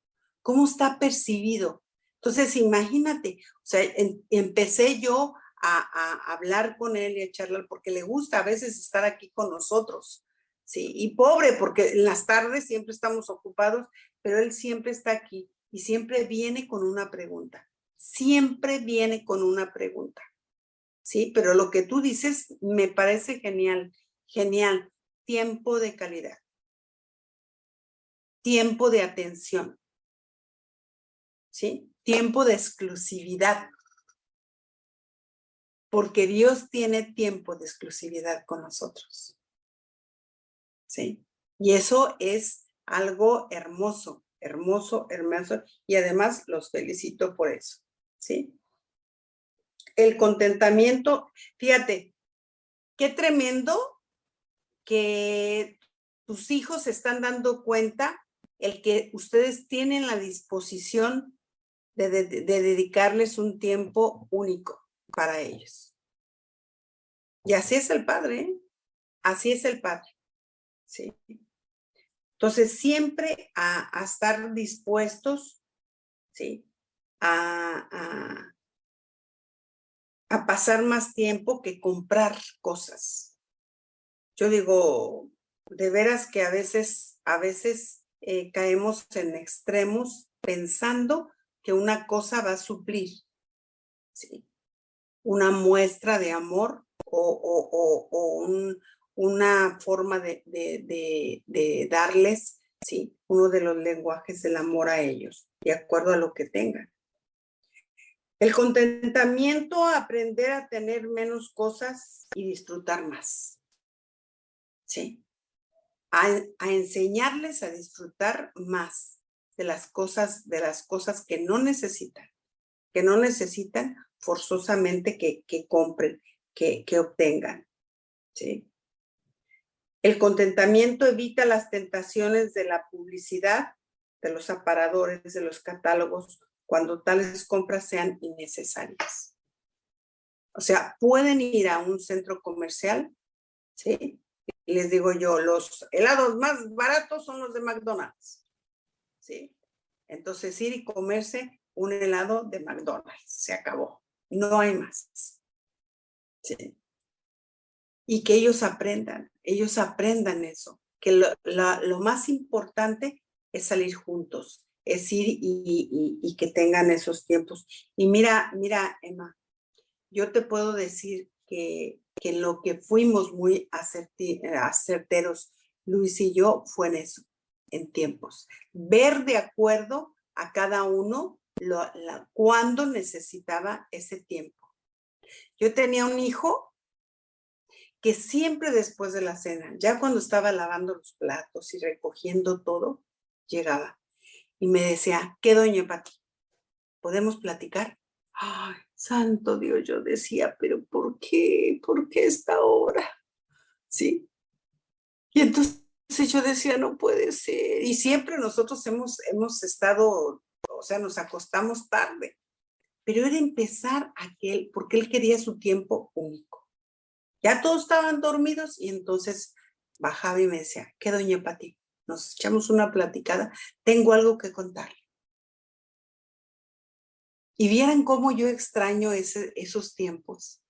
cómo está percibido. Entonces imagínate, o sea, empecé yo a hablar con él y a charlar porque le gusta a veces estar aquí con nosotros. Sí, y pobre, porque en las tardes siempre estamos ocupados, pero él siempre está aquí y siempre viene con una pregunta. Siempre viene con una pregunta. Sí, pero lo que tú dices me parece genial, genial. Tiempo de calidad. Tiempo de atención. ¿sí? Tiempo de exclusividad. Porque Dios tiene tiempo de exclusividad con nosotros. ¿Sí? Y eso es algo hermoso, hermoso, hermoso. Y además los felicito por eso. ¿Sí? El contentamiento, fíjate, qué tremendo que tus hijos se están dando cuenta el que ustedes tienen la disposición de dedicarles un tiempo único para ellos. Y así es el padre, ¿eh? Así es el padre. ¿Sí? Entonces, siempre a estar dispuestos, ¿sí? A pasar más tiempo que comprar cosas. Yo digo, de veras que a veces caemos en extremos pensando que una cosa va a suplir, ¿sí? Una muestra de amor o una forma de darles, ¿sí? Uno de los lenguajes del amor a ellos, de acuerdo a lo que tengan. El contentamiento, aprender a tener menos cosas y disfrutar más. ¿Sí? A enseñarles a disfrutar más de las cosas que no necesitan forzosamente que compren, que obtengan. ¿Sí? El contentamiento evita las tentaciones de la publicidad, de los aparadores, de los catálogos, cuando tales compras sean innecesarias. O sea, pueden ir a un centro comercial, ¿sí? Y les digo yo, los helados más baratos son los de McDonald's, ¿sí? Entonces ir y comerse un helado de McDonald's, se acabó, no hay más. ¿Sí? Y que ellos aprendan eso, que lo más importante es salir juntos, es ir y que tengan esos tiempos. Y mira, Emma, yo te puedo decir que lo que fuimos muy acerteros, Luis y yo, fue en eso, en tiempos. Ver de acuerdo a cada uno cuándo necesitaba ese tiempo. Yo tenía un hijo que siempre después de la cena, ya cuando estaba lavando los platos y recogiendo todo, llegaba y me decía, ¿qué, doña Pati? ¿Podemos platicar? Ay, santo Dios, yo decía, pero ¿por qué? ¿Por qué esta hora? ¿Sí? Y entonces yo decía, no puede ser. Y siempre nosotros hemos estado, o sea, nos acostamos tarde. Pero era empezar porque él quería su tiempo único. Ya todos estaban dormidos y entonces bajaba y me decía, ¿qué, doña Pati? Nos echamos una platicada, tengo algo que contarle. Y vieran cómo yo extraño esos tiempos.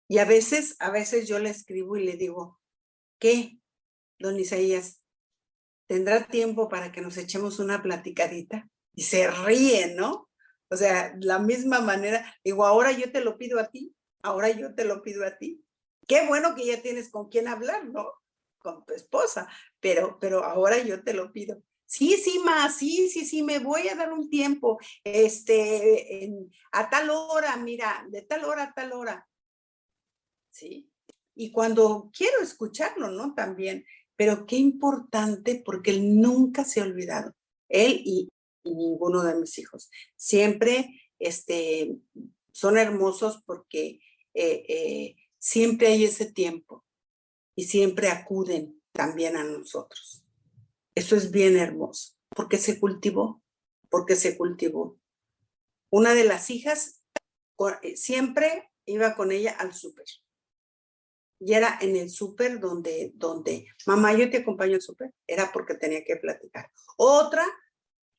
Y a veces yo le escribo y le digo, ¿qué, don Isaías? ¿Tendrá tiempo para que nos echemos una platicadita? Y se ríe, ¿no? O sea, la misma manera, digo, ahora yo te lo pido a ti, Qué bueno que ya tienes con quién hablar, ¿no? Con tu esposa, pero ahora yo te lo pido. Sí, ma, sí, me voy a dar un tiempo, a tal hora, mira, de tal hora a tal hora. ¿Sí? Y cuando quiero escucharlo, ¿no? También, pero qué importante porque él nunca se ha olvidado, él y ninguno de mis hijos. Siempre son hermosos porque siempre hay ese tiempo y siempre acuden también a nosotros. Eso es bien hermoso, porque se cultivó. Una de las hijas siempre iba con ella al súper. Y era en el súper donde, mamá, yo te acompaño al súper, era porque tenía que platicar. Otra,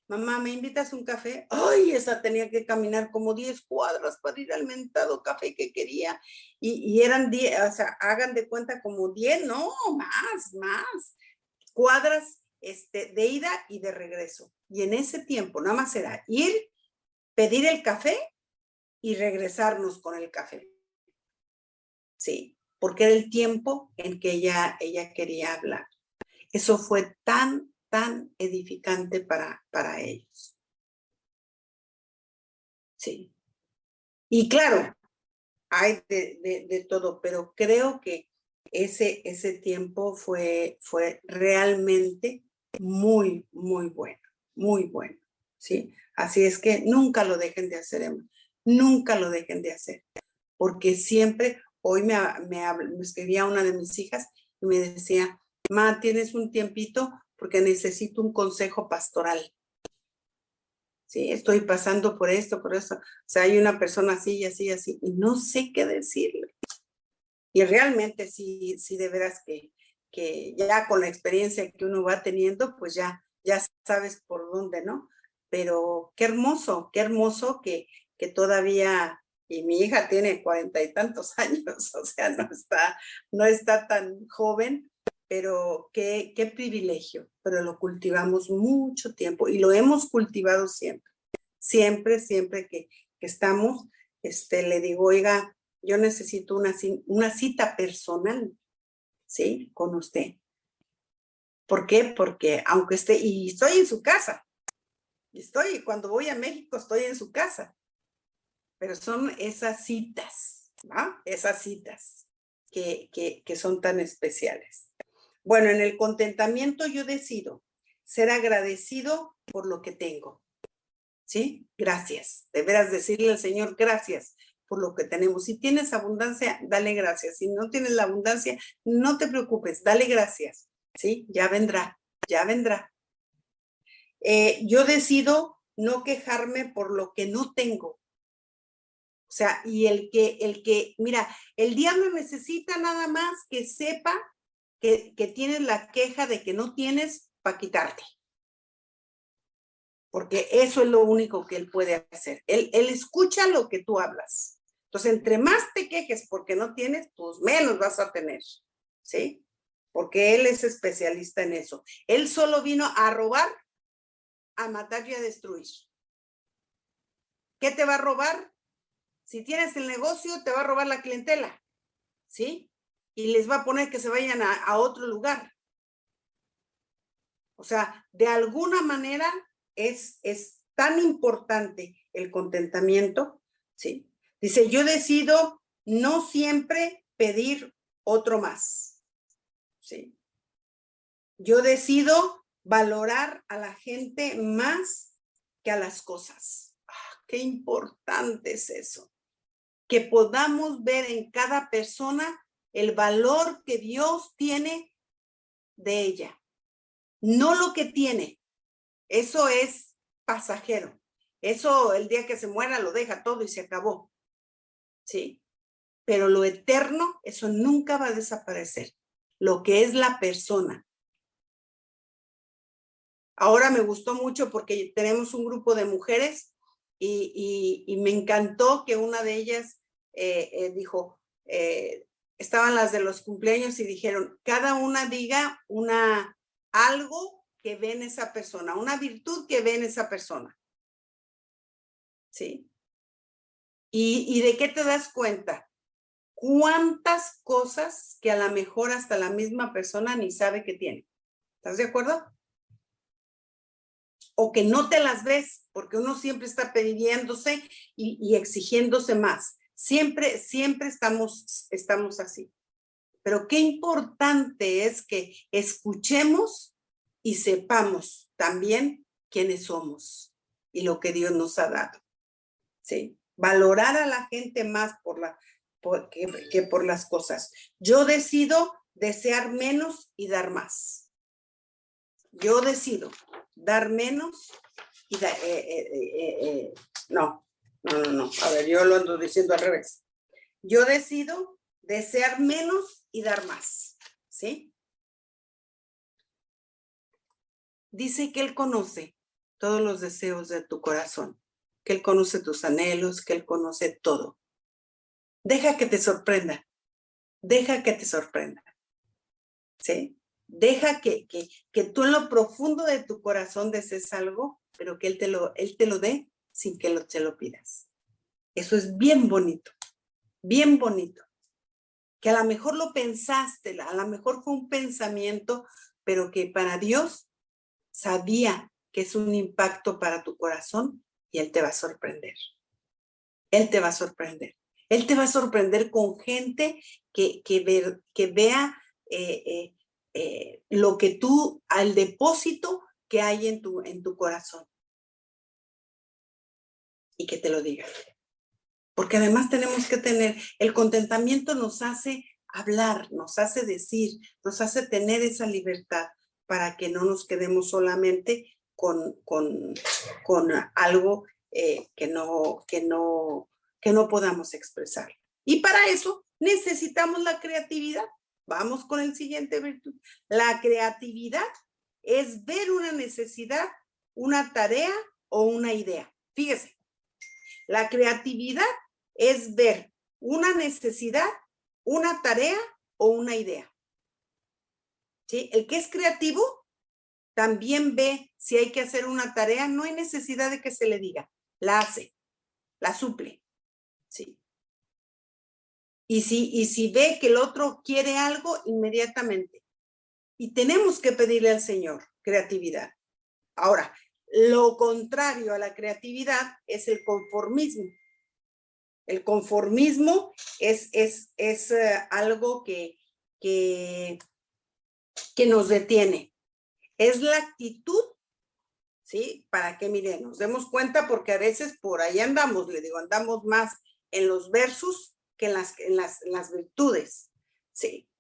mamá, ¿me invitas a un café? Ay, esa tenía que caminar como 10 cuadras para ir al mentado café que quería. Y eran 10, o sea, hagan de cuenta como 10, no, más cuadras de ida y de regreso. Y en ese tiempo nada más era ir, pedir el café y regresarnos con el café. Sí, porque era el tiempo en que ella quería hablar. Eso fue tan tan edificante para ellos. Sí. Y claro, hay de todo, pero creo que ese tiempo fue realmente muy, muy bueno, ¿sí? Así es que nunca lo dejen de hacer, Emma, nunca lo dejen de hacer, porque siempre, hoy me escribía una de mis hijas y me decía, Ma, ¿tienes un tiempito? Porque necesito un consejo pastoral. Sí, estoy pasando por esto, por eso. O sea, hay una persona así y así, así, y no sé qué decirle. Y realmente sí, de veras que ya con la experiencia que uno va teniendo, pues ya sabes por dónde, ¿no? Pero qué hermoso que todavía, y mi hija tiene 40 y tantos años, o sea, no está tan joven, pero qué privilegio, pero lo cultivamos mucho tiempo y lo hemos cultivado siempre que estamos, le digo, oiga, yo necesito una cita personal, ¿sí? Con usted. ¿Por qué? Porque aunque y estoy en su casa, cuando voy a México estoy en su casa, pero son esas citas, ¿no? Esas citas que son tan especiales. Bueno, en el contentamiento yo decido ser agradecido por lo que tengo, ¿sí? Gracias. De veras decirle al Señor gracias por lo que tenemos. Si tienes abundancia, dale gracias. Si no tienes la abundancia, no te preocupes, dale gracias, ¿sí? Ya vendrá. Yo decido no quejarme por lo que no tengo. O sea, y el que, mira, el diablo necesita nada más que sepa que tienes la queja de que no tienes para quitarte. Porque eso es lo único que él puede hacer. Él escucha lo que tú hablas. Entonces, entre más te quejes porque no tienes, pues menos vas a tener, ¿sí? Porque él es especialista en eso. Él solo vino a robar, a matar y a destruir. ¿Qué te va a robar? Si tienes el negocio, te va a robar la clientela, ¿sí? Y les va a poner que se vayan a otro lugar. O sea, de alguna manera es tan importante el contentamiento, ¿sí? Dice, yo decido no siempre pedir otro más, ¿sí? Yo decido valorar a la gente más que a las cosas. Qué importante es eso. Que podamos ver en cada persona el valor que Dios tiene de ella. No lo que tiene. Eso es pasajero. Eso el día que se muera lo deja todo y se acabó. ¿Sí? Pero lo eterno, eso nunca va a desaparecer. Lo que es la persona. Ahora me gustó mucho porque tenemos un grupo de mujeres y me encantó que una de ellas dijo, estaban las de los cumpleaños y dijeron, cada una diga algo que ve en esa persona, una virtud que ve en esa persona. ¿Sí? ¿Y de qué te das cuenta? ¿Cuántas cosas que a lo mejor hasta la misma persona ni sabe que tiene? ¿Estás de acuerdo? O que no te las ves, porque uno siempre está pidiéndose y exigiéndose más. Siempre estamos así. Pero qué importante es que escuchemos y sepamos también quiénes somos y lo que Dios nos ha dado. ¿Sí? Valorar a la gente más que por las cosas. Yo decido desear menos y dar más. Yo decido dar menos y no. A ver, yo lo ando diciendo al revés. Yo decido desear menos y dar más, ¿sí? Dice que Él conoce todos los deseos de tu corazón, que Él conoce tus anhelos, que Él conoce todo. Deja que te sorprenda, ¿sí? Deja que tú en lo profundo de tu corazón desees algo, pero que Él te lo dé sin que te lo pidas. Eso es bien bonito, bien bonito. Que a lo mejor lo pensaste, a lo mejor fue un pensamiento, pero que para Dios sabía que es un impacto para tu corazón y Él te va a sorprender. Él te va a sorprender. Él te va a sorprender con gente que vea lo que tú, al depósito que hay en tu corazón. Y que te lo diga. Porque además tenemos que tener, el contentamiento nos hace hablar, nos hace decir, nos hace tener esa libertad para que no nos quedemos solamente con algo que no podamos expresar. Y para eso necesitamos la creatividad. Vamos con el siguiente virtud. La creatividad es ver una necesidad, una tarea o una idea. Fíjese, la creatividad es ver una necesidad, una tarea o una idea. ¿Sí? El que es creativo también ve si hay que hacer una tarea, no hay necesidad de que se le diga, la hace, la suple. ¿Sí? Y si ve que el otro quiere algo, inmediatamente. Y tenemos que pedirle al Señor creatividad. Ahora, lo contrario a la creatividad es el conformismo. El conformismo es algo que nos detiene. Es la actitud, ¿sí? Para que, miren, nos demos cuenta, porque a veces por ahí andamos, le digo, andamos más en los versos que en las virtudes, ¿sí?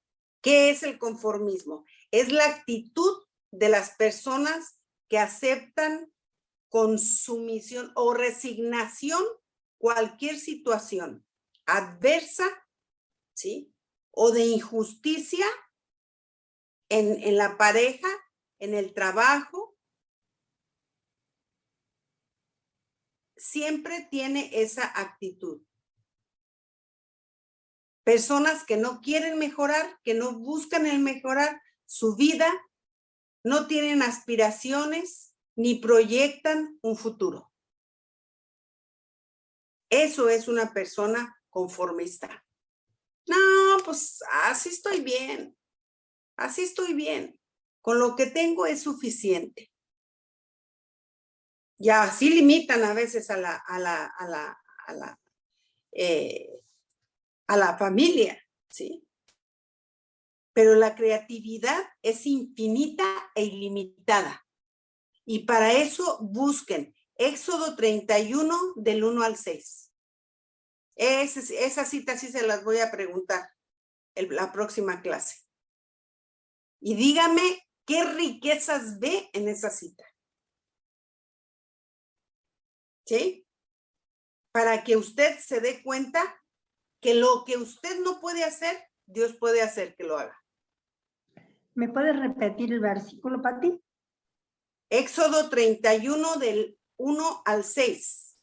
¿Qué es el conformismo? Es la actitud de las personas que aceptan con sumisión o resignación cualquier situación adversa, ¿sí? O de injusticia en la pareja, en el trabajo. Siempre tiene esa actitud. Personas que no quieren mejorar, que no buscan el mejorar su vida, no tienen aspiraciones ni proyectan un futuro. Eso es una persona conformista. No, pues así estoy bien. Así estoy bien. Con lo que tengo es suficiente. Y así limitan a veces a la familia, ¿sí? Pero la creatividad es infinita e ilimitada. Y para eso busquen Éxodo 31 del 1 al 6. Esa cita sí se las voy a preguntar la próxima clase. Y dígame qué riquezas ve en esa cita. ¿Sí? Para que usted se dé cuenta que lo que usted no puede hacer, Dios puede hacer que lo haga. ¿Me puedes repetir el versículo, Pati? Éxodo 31 del 1 al 6.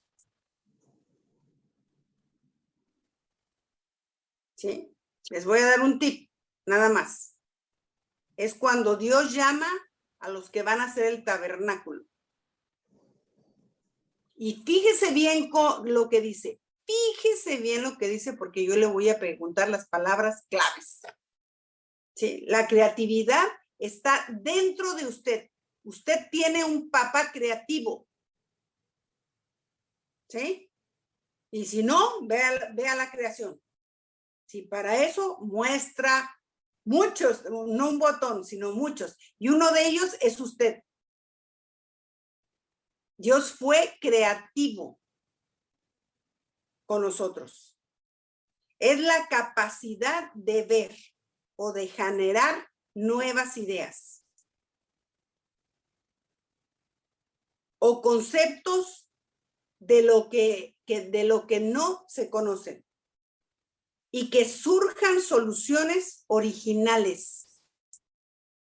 ¿Sí? Les voy a dar un tip, nada más. Es cuando Dios llama a los que van a hacer el tabernáculo. Y fíjese bien lo que dice. Fíjese bien lo que dice, porque yo le voy a preguntar las palabras claves. ¿Sí? La creatividad está dentro de usted. Usted tiene un papá creativo. ¿Sí? Y si no, vea la creación. Sí, para eso muestra muchos, no un botón, sino muchos. Y uno de ellos es usted. Dios fue creativo con nosotros. Es la capacidad de ver o de generar nuevas ideas o conceptos de lo que no se conocen y que surjan soluciones originales,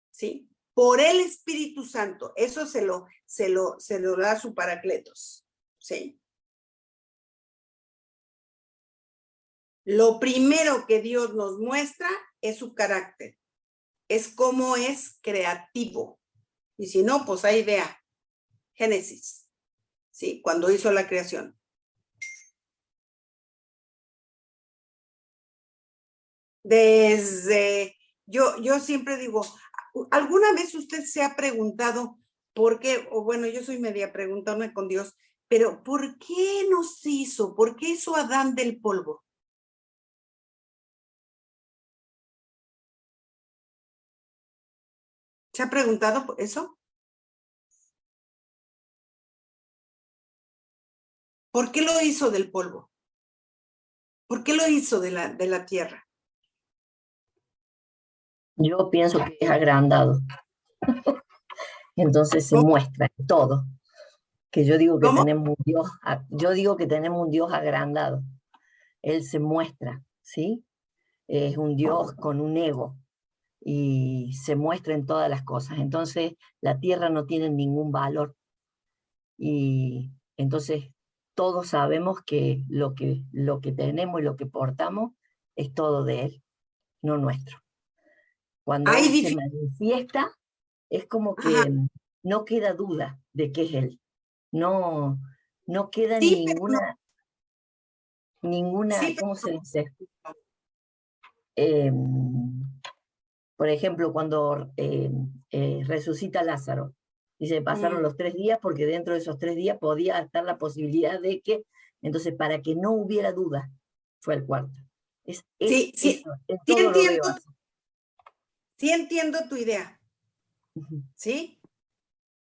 ¿sí? Por el Espíritu Santo. Eso se lo da su Paracletos, ¿sí? Lo primero que Dios nos muestra es su carácter, es cómo es creativo. Y si no, pues ahí vea, Génesis, ¿sí? Cuando hizo la creación. Yo siempre digo, ¿alguna vez usted se ha preguntado ¿por qué? O bueno, yo soy media preguntona con Dios, pero ¿por qué nos hizo? ¿Por qué hizo a Adán del polvo? ¿Se ha preguntado eso? ¿Por qué lo hizo del polvo? ¿Por qué lo hizo de la tierra? Yo pienso que es agrandado. Entonces se ¿Cómo? muestra en todo. Que yo digo que ¿Cómo? tenemos un Dios, yo digo que tenemos un Dios agrandado. Él se muestra, ¿sí? Es un Dios con un ego y se muestra en todas las cosas. Entonces la tierra no tiene ningún valor y entonces todos sabemos que lo que tenemos y lo que portamos es todo de Él, no nuestro. Cuando Hay Él se dificultades. manifiesta, es como que no queda duda de que es Él. No, no queda Sí, pero no. Sí, ¿cómo se pero dice? no. Por ejemplo, cuando resucita Lázaro, dice, pasaron los 3 días porque dentro de esos 3 días podía estar la posibilidad de que, entonces para que no hubiera duda, fue el cuarto. Es Sí, eso, en sí todo lo entiendo, veo así. sí entiendo tu idea, ¿sí?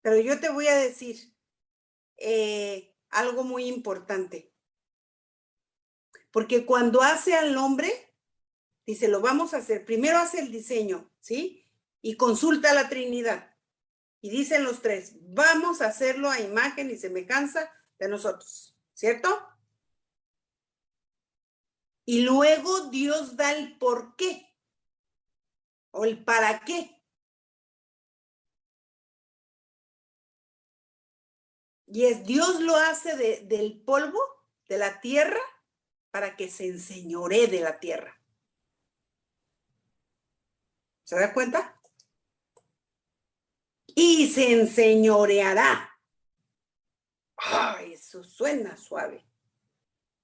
Pero yo te voy a decir algo muy importante. Porque cuando hace al hombre, dice, lo vamos a hacer. Primero hace el diseño, ¿sí? Y consulta a la Trinidad. Y dicen los tres, vamos a hacerlo a imagen y semejanza de nosotros, ¿cierto? Y luego Dios da el por qué o el para qué. Y es Dios lo hace del polvo, de la tierra, para que se enseñoree de la tierra. ¿Se da cuenta? Y se enseñoreará. Ay, eso suena suave.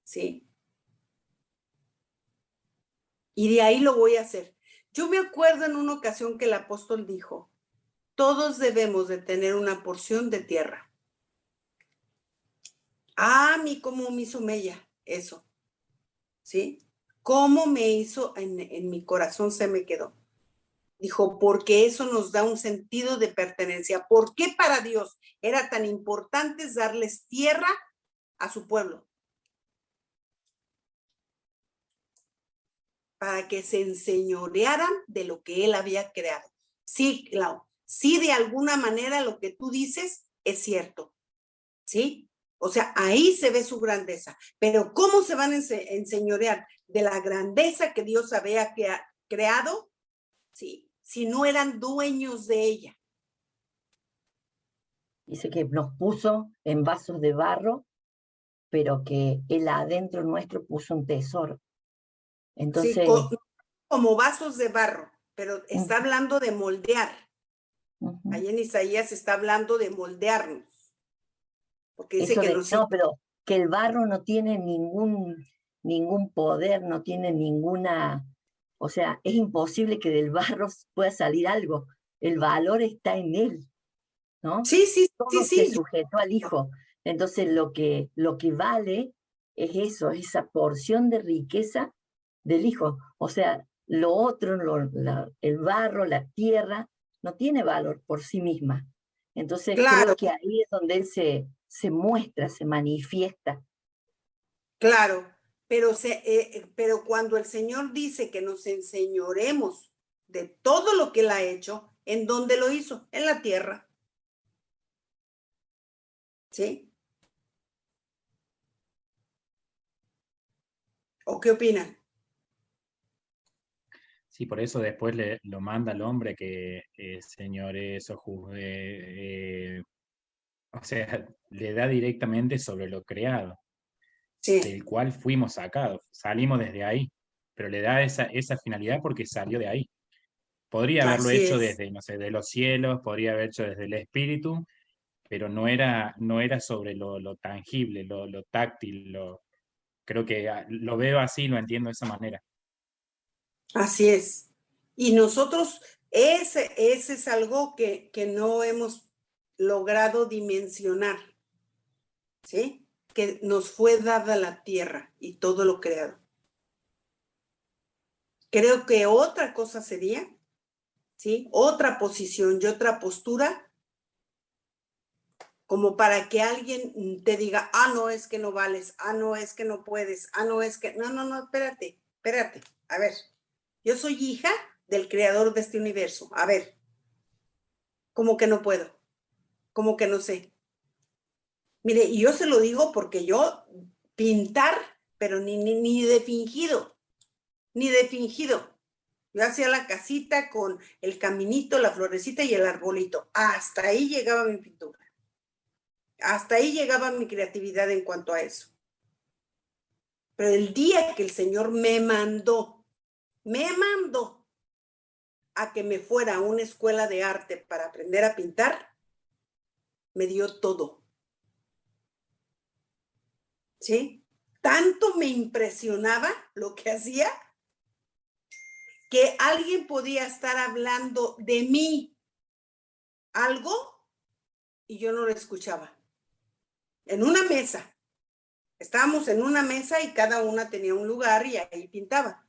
¿Sí? Y de ahí lo voy a hacer. Yo me acuerdo en una ocasión que el apóstol dijo, todos debemos de tener una porción de tierra. Ah, cómo me hizo mella eso. ¿Sí? Cómo me hizo, en mi corazón se me quedó. Dijo, porque eso nos da un sentido de pertenencia. ¿Por qué para Dios era tan importante darles tierra a su pueblo? Para que se enseñorearan de lo que él había creado. Sí, Clau, sí, de alguna manera lo que tú dices es cierto, ¿sí? O sea, ahí se ve su grandeza. Pero ¿cómo se van a enseñorear de la grandeza que Dios había creado? Sí, si no eran dueños de ella. Dice que nos puso en vasos de barro, pero que Él adentro nuestro puso un tesoro. Sí, Entonces, como vasos de barro, pero está hablando de moldear. Ahí en Isaías está hablando de moldearnos. Porque dice eso que no, pero que el barro no tiene ningún poder, no tiene ninguna, o sea, es imposible que del barro pueda salir algo. El valor está en él, ¿no? Sí. Todo se sujetó al Hijo. Entonces lo que vale es eso, esa porción de riqueza del Hijo. O sea, lo otro, el barro, la tierra, no tiene valor por sí misma. Entonces Claro, creo que ahí es donde Él se muestra, se manifiesta. claro. Pero cuando el Señor dice que nos enseñoremos de todo lo que Él ha hecho, ¿en dónde lo hizo? En la tierra. ¿Sí? ¿O qué opinan? Sí, por eso después lo manda al hombre que señores o juzgue, o sea, le da directamente sobre lo creado, Sí. del cual fuimos sacados, salimos desde ahí, pero le da esa finalidad porque salió de ahí. Podría haberlo Así hecho es. desde, no sé, de los cielos, podría haber hecho desde el espíritu, pero no era sobre lo tangible, lo táctil, creo que lo veo así, lo entiendo de esa manera. Así es. Y nosotros, ese es algo que no hemos logrado dimensionar, ¿sí? Que nos fue dada la tierra y todo lo creado. Creo que otra cosa sería, ¿sí? Otra posición y otra postura, como para que alguien te diga, ah, no, es que no vales, ah, no, es que no puedes, ah, no, es que, no, espérate, a ver, yo soy hija del creador de este universo, a ver, ¿cómo que no puedo? ¿Cómo que no sé? Mire, y yo se lo digo porque yo pintar, pero ni de fingido, ni de fingido. Yo hacía la casita con el caminito, la florecita y el arbolito. Hasta ahí llegaba mi pintura. Hasta ahí llegaba mi creatividad en cuanto a eso. Pero el día que el Señor me mandó a que me fuera a una escuela de arte para aprender a pintar, me dio todo. ¿Sí? Tanto me impresionaba lo que hacía que alguien podía estar hablando de mí algo y yo no lo escuchaba. En una mesa. Estábamos en una mesa y cada una tenía un lugar y ahí pintaba.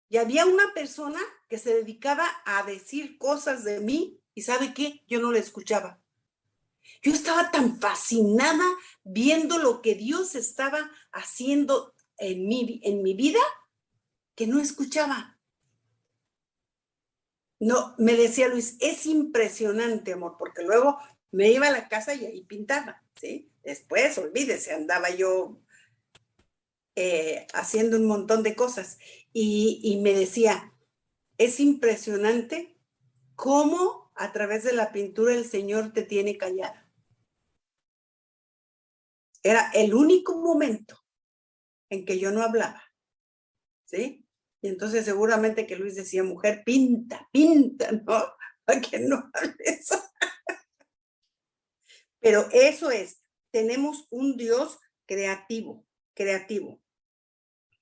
Y había una persona que se dedicaba a decir cosas de mí y ¿sabe qué? Yo no la escuchaba. Yo estaba tan fascinada viendo lo que Dios estaba haciendo en mi vida que no escuchaba. No, me decía Luis, es impresionante, amor, porque luego me iba a la casa y ahí pintaba, ¿sí? Después, olvídese, andaba yo haciendo un montón de cosas. Y me decía, es impresionante cómo a través de la pintura el Señor te tiene callada. Era el único momento en que yo no hablaba, ¿sí? Y entonces seguramente que Luis decía, mujer, pinta, ¿no? Para que no hables. Pero eso es, tenemos un Dios creativo.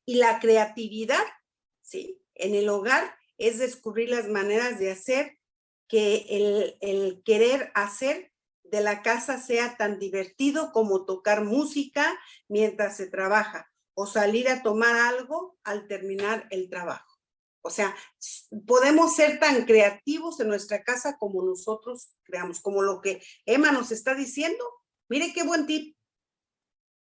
Y la creatividad, ¿sí? En el hogar es descubrir las maneras de hacer que el querer hacer de la casa sea tan divertido como tocar música mientras se trabaja o salir a tomar algo al terminar el trabajo. O sea, podemos ser tan creativos en nuestra casa como nosotros creamos, como lo que Emma nos está diciendo. Mire qué buen tip.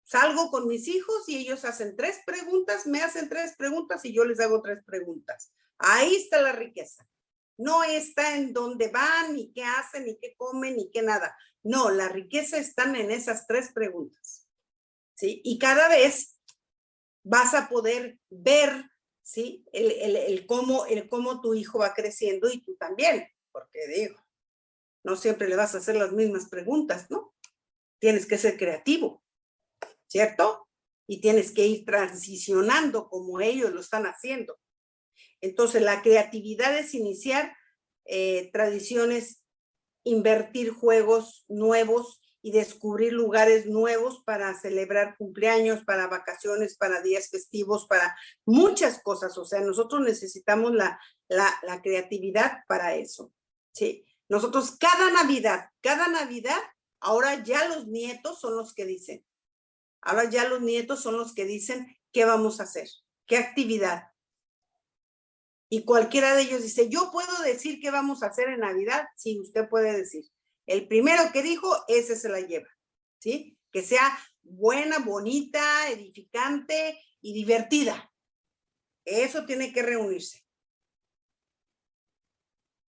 Salgo con mis hijos y ellos hacen 3 preguntas, me hacen 3 preguntas y yo les hago 3 preguntas. Ahí está la riqueza. No está en dónde van, ni qué hacen, ni qué comen, ni qué nada. No, la riqueza está en esas 3 preguntas. ¿Sí? Y cada vez vas a poder ver, ¿sí? el cómo tu hijo va creciendo y tú también, porque digo, no siempre le vas a hacer las mismas preguntas, ¿no? Tienes que ser creativo, ¿cierto? Y tienes que ir transicionando como ellos lo están haciendo. Entonces, la creatividad es iniciar tradiciones, invertir juegos nuevos y descubrir lugares nuevos para celebrar cumpleaños, para vacaciones, para días festivos, para muchas cosas. O sea, nosotros necesitamos la creatividad para eso, ¿sí? Nosotros cada Navidad, ahora ya los nietos son los que dicen. Ahora ya los nietos son los que dicen qué vamos a hacer, qué actividad. Y cualquiera de ellos dice, yo puedo decir qué vamos a hacer en Navidad. Sí, usted puede decir. El primero que dijo, ese se la lleva, ¿sí? Que sea buena, bonita, edificante y divertida. Eso tiene que reunirse.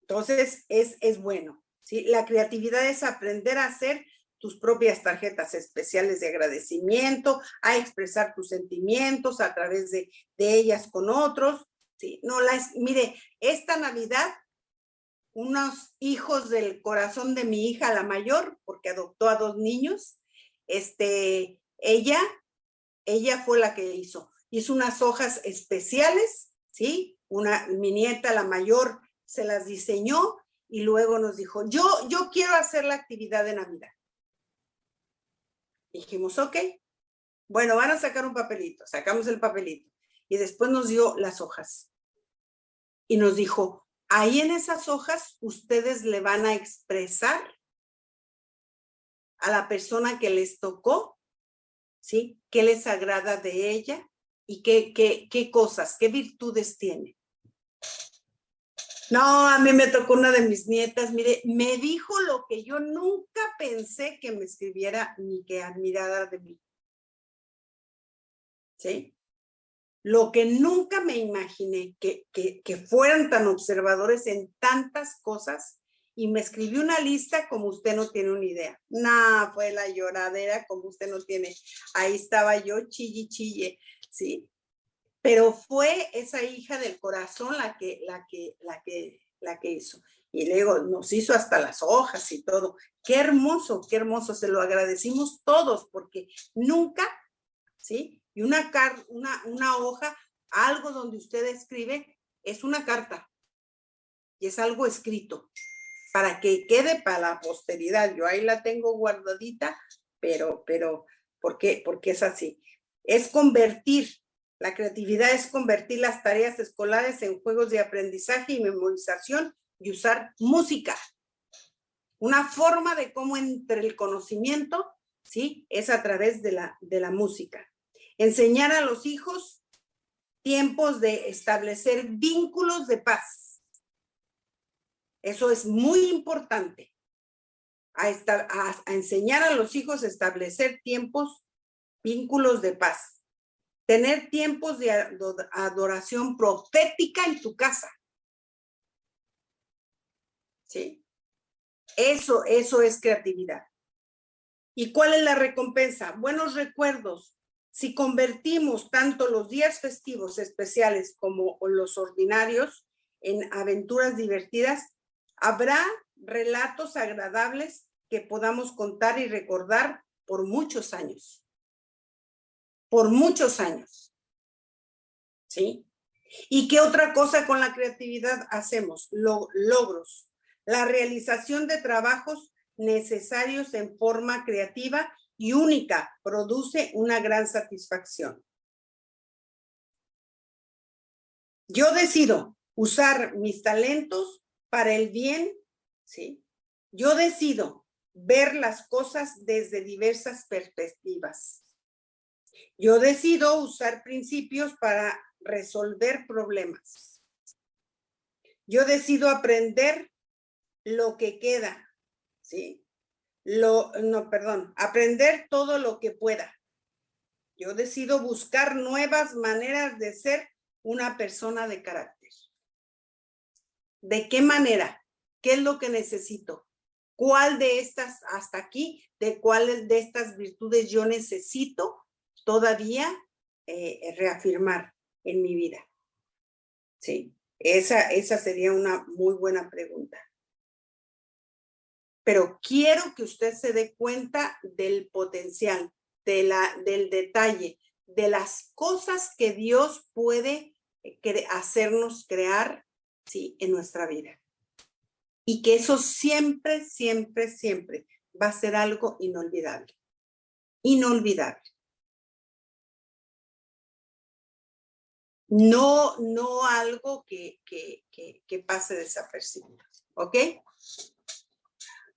Entonces, es bueno, ¿sí? La creatividad es aprender a hacer tus propias tarjetas especiales de agradecimiento, a expresar tus sentimientos a través de ellas con otros. Sí, no, mire, esta Navidad, unos hijos del corazón de mi hija, la mayor, porque adoptó a 2 niños, ella fue la que hizo unas hojas especiales, ¿sí? Mi nieta, la mayor, se las diseñó y luego nos dijo, yo quiero hacer la actividad de Navidad. Dijimos, ok, bueno, van a sacar un papelito, sacamos el papelito. Y después nos dio las hojas. Y nos dijo, ahí en esas hojas ustedes le van a expresar a la persona que les tocó, ¿sí? ¿Qué les agrada de ella? Y qué cosas, qué virtudes tiene. No, a mí me tocó una de mis nietas, mire, me dijo lo que yo nunca pensé que me escribiera ni que admirara de mí. ¿Sí? Lo que nunca me imaginé, que fueran tan observadores en tantas cosas, y me escribió una lista como usted no tiene una idea. Nah, fue la lloradera como usted no tiene. Ahí estaba yo, chille, ¿sí? Pero fue esa hija del corazón la que hizo. Y luego nos hizo hasta las hojas y todo. Qué hermoso, se lo agradecimos todos, porque nunca, ¿sí? Y una hoja, algo donde usted escribe, es una carta. Y es algo escrito, para que quede para la posteridad. Yo ahí la tengo guardadita, pero, ¿por qué? Porque es así. Es convertir. La creatividad es convertir las tareas escolares en juegos de aprendizaje y memorización y usar música. Una forma de cómo entre el conocimiento, ¿sí? Es a través de la música. Enseñar a los hijos tiempos de establecer vínculos de paz. Eso es muy importante. A enseñar a los hijos a establecer vínculos de paz. Tener tiempos de adoración profética en tu casa. ¿Sí? Eso es creatividad. ¿Y cuál es la recompensa? Buenos recuerdos. Si convertimos tanto los días festivos especiales como los ordinarios en aventuras divertidas, habrá relatos agradables que podamos contar y recordar por muchos años. Por muchos años. ¿Sí? ¿Y qué otra cosa con la creatividad hacemos? Logros. La realización de trabajos necesarios en forma creativa y única produce una gran satisfacción. Yo decido usar mis talentos para el bien, ¿sí? Yo decido ver las cosas desde diversas perspectivas. Yo decido usar principios para resolver problemas. Yo decido aprender lo que queda, ¿sí? Aprender todo lo que pueda. Yo decido buscar nuevas maneras de ser una persona de carácter. ¿De qué manera? ¿Qué es lo que necesito? ¿Cuál de estas, hasta aquí, de cuáles de estas virtudes yo necesito todavía reafirmar en mi vida? Sí, esa sería una muy buena pregunta. Pero quiero que usted se dé cuenta del potencial, del detalle, de las cosas que Dios puede hacernos crear, ¿sí? En nuestra vida. Y que eso siempre, siempre, siempre va a ser algo inolvidable. Inolvidable. No algo que pase desapercibido, ¿ok?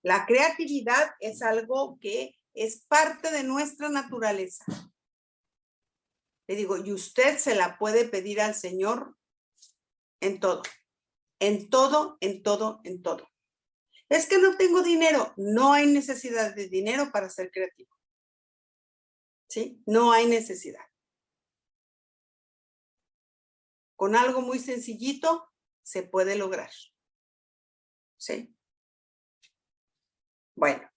La creatividad es algo que es parte de nuestra naturaleza. Le digo, y usted se la puede pedir al Señor en todo, en todo, en todo, en todo. Es que no tengo dinero. No hay necesidad de dinero para ser creativo. ¿Sí? No hay necesidad. Con algo muy sencillito se puede lograr. ¿Sí? Bueno.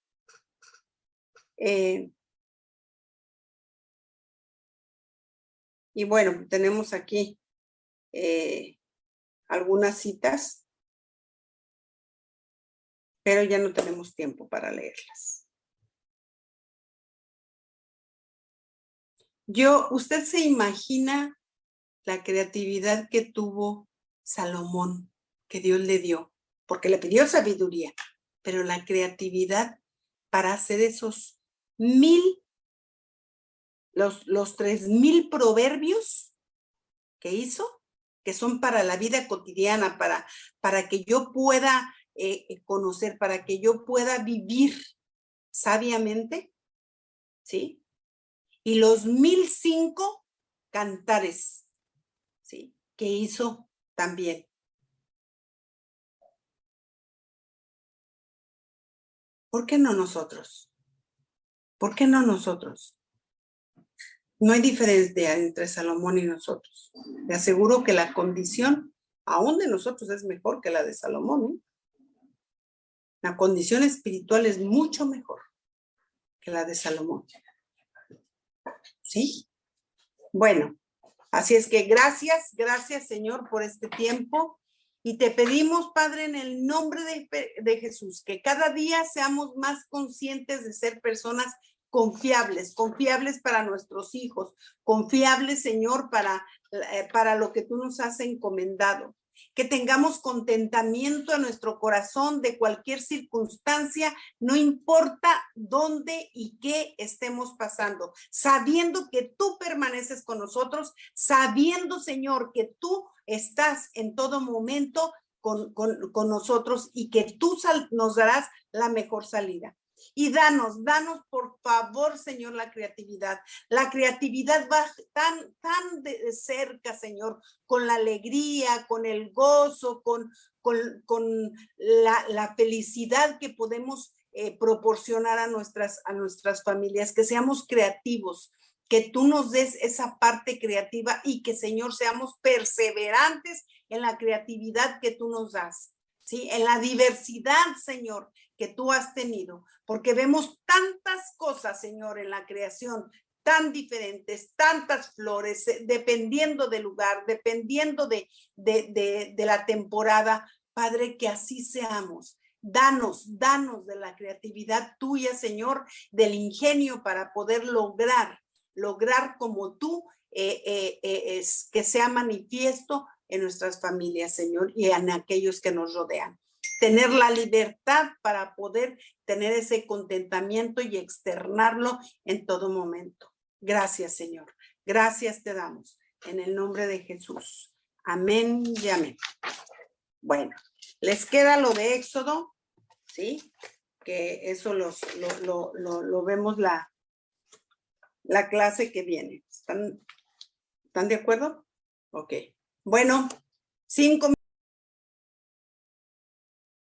Y bueno, tenemos aquí algunas citas, pero ya no tenemos tiempo para leerlas. ¿Usted se imagina la creatividad que tuvo Salomón, que Dios le dio? Porque le pidió sabiduría, pero la creatividad para hacer esos los 3,000 proverbios que hizo, que son para la vida cotidiana, para que yo pueda conocer, para que yo pueda vivir sabiamente, ¿sí? Y los 1005 cantares, ¿sí? Que hizo también. ¿Por qué no nosotros? ¿Por qué no nosotros? No hay diferencia entre Salomón y nosotros. Te aseguro que la condición aún de nosotros es mejor que la de Salomón, ¿eh? La condición espiritual es mucho mejor que la de Salomón. ¿Sí? Bueno, así es que gracias Señor por este tiempo y te pedimos, Padre, en el nombre de Jesús, que cada día seamos más conscientes de ser personas confiables para nuestros hijos, confiables, Señor, para lo que tú nos has encomendado. Que tengamos contentamiento en nuestro corazón de cualquier circunstancia, no importa dónde y qué estemos pasando, sabiendo que tú permaneces con nosotros, sabiendo, Señor, que tú estás en todo momento con nosotros y que tú nos darás la mejor salida. Y danos por favor, Señor, la creatividad. La creatividad va tan de cerca, Señor, con la alegría, con el gozo, con la felicidad que podemos proporcionar a nuestras familias, que seamos creativos, que tú nos des esa parte creativa y que, Señor, seamos perseverantes en la creatividad que tú nos das, ¿sí? En la diversidad, Señor, que tú has tenido, porque vemos tantas cosas, Señor, en la creación, tan diferentes, tantas flores, dependiendo del lugar, dependiendo de la temporada. Padre, que así seamos. Danos de la creatividad tuya, Señor, del ingenio para poder lograr como tú, que sea manifiesto en nuestras familias, Señor, y en aquellos que nos rodean. Tener la libertad para poder tener ese contentamiento y externarlo en todo momento. Gracias, Señor. Gracias te damos en el nombre de Jesús. Amén y amén. Bueno, les queda lo de Éxodo, ¿sí? Que eso lo vemos la clase que viene. ¿Están de acuerdo? Ok. Bueno, 5